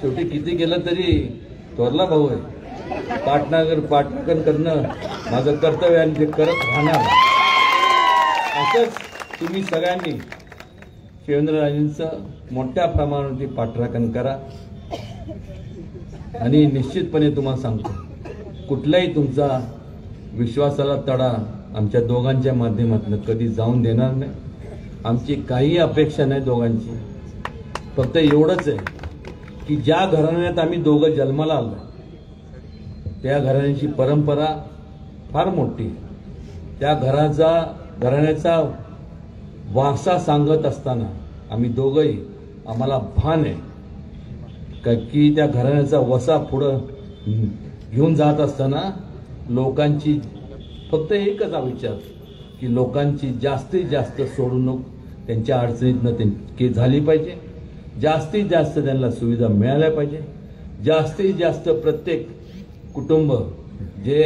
शेवटी, किती केलं तरी थोरला भाऊ आहे. पाठलागन करणं माझं कर्तव्य आणि ते करत राहणार. असंच तुम्ही सगळ्यांनी शिवेंद्रराजेंचं मोठ्या प्रमाणावरती पाठराखण करा. आणि निश्चितपणे तुम्हाला सांगतो कुठलाही तुमचा विश्वासाला तडा आमच्या दोघांच्या माध्यमातून कधी जाऊन देणार नाही. आमची काही अपेक्षा नाही दोघांची. फक्त एवढंच आहे की ज्या घराण्यात आम्ही दोघं जन्माला आलो त्या घराण्याची परंपरा फार मोठी. त्या घराण्याचा वारसा सांगत असताना आम्ही दोघंही आम्हाला भान आहे की त्या घराण्याचा वसा पुढं घेऊन जात असताना लोकांची फक्त एकच विचार की लोकांची जास्तीत जास्त सोडवणूक त्यांच्या अडचणीतनं झाली पाहिजे. जास्तीत जास्त त्यांना सुविधा मिळाल्या पाहिजे. जास्तीत जास्त प्रत्येक कुटुंब जे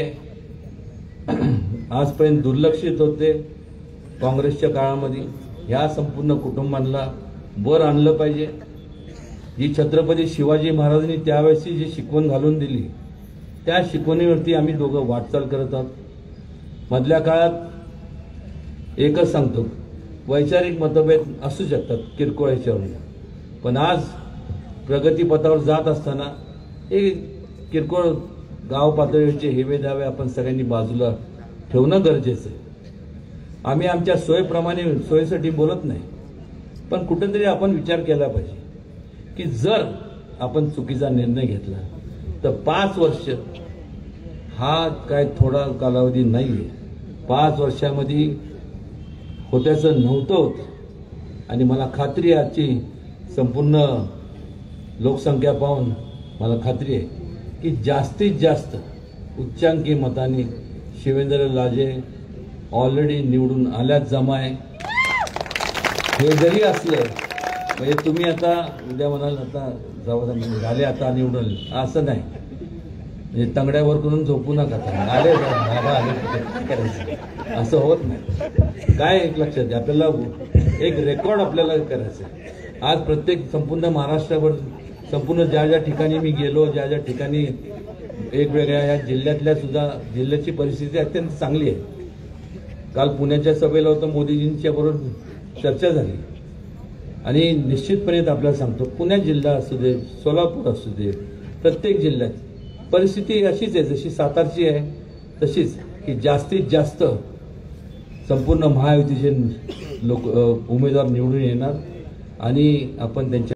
आजपर्यंत दुर्लक्षित होते काँग्रेसच्या काळामध्ये, ह्या संपूर्ण कुटुंबांना वर आणलं पाहिजे. जी छत्रपती शिवाजी महाराजांनी त्यावेळेसची जी शिकवण घालून दिली त्या शिकवणीवरती आम्ही दोघं वाटचाल करत आहोत. मधल्या काळात एकच सांगतो, वैचारिक मतभेद असू शकतात किरकोळ याच्यावरून, पण आज प्रगतीपथावर जात असताना हे किरकोळ गाव पातळीवरचे हेवे दावे आपण सगळ्यांनी बाजूला ठेवणं गरजेचं आहे. आम्ही आमच्या सोयीप्रमाणे सोयीसाठी बोलत नाही, पण कुठेतरी आपण विचार केला पाहिजे की जर आपण चुकीचा निर्णय घेतला तर 5 वर्ष हा काय थोडा कालावधी नाहीये. 5 वर्षामध्ये होत्याचं नव्हतं होतं आणि मला खात्री आहे आजची संपूर्ण लोकसंख्या पाहून मला खात्री आहे की जास्तीत जास्त उच्चांकी मताने शिवेंद्रराजे ऑलरेडी निवडून आल्याच जमा आहे. हे जरी असलं म्हणजे तुम्ही आता उद्या म्हणाल आता जाऊ झाले आता निवडून असं नाही, म्हणजे तंगड्यावर करून झोपू नका, आले करायचं असं होत नाही. काय एक लक्षात द्या, आपल्याला एक रेकॉर्ड आपल्याला करायचं आहे. आज प्रत्येक संपूर्ण महाराष्ट्रावर संपूर्ण ज्या ज्या ठिकाणी मी गेलो, ज्या ज्या ठिकाणी वेगवेगळ्या या जिल्ह्यातल्या सुद्धा जिल्ह्याची परिस्थिती अत्यंत चांगली आहे. काल पुण्याच्या सभेला होतं, मोदीजींच्या बरोबर चर्चा झाली आणि निश्चितपणे आपल्याला सांगतो, पुणे जिल्हा असू दे, सोलापूर असू दे, प्रत्येक जिल्ह्यात परिस्थिती अशीच आहे जशी सातारची आहे तशीच, की जास्तीत जास्त संपूर्ण महायुतीचे लोक उमेदवार निवडून येणार आणि आपण त्यांच्या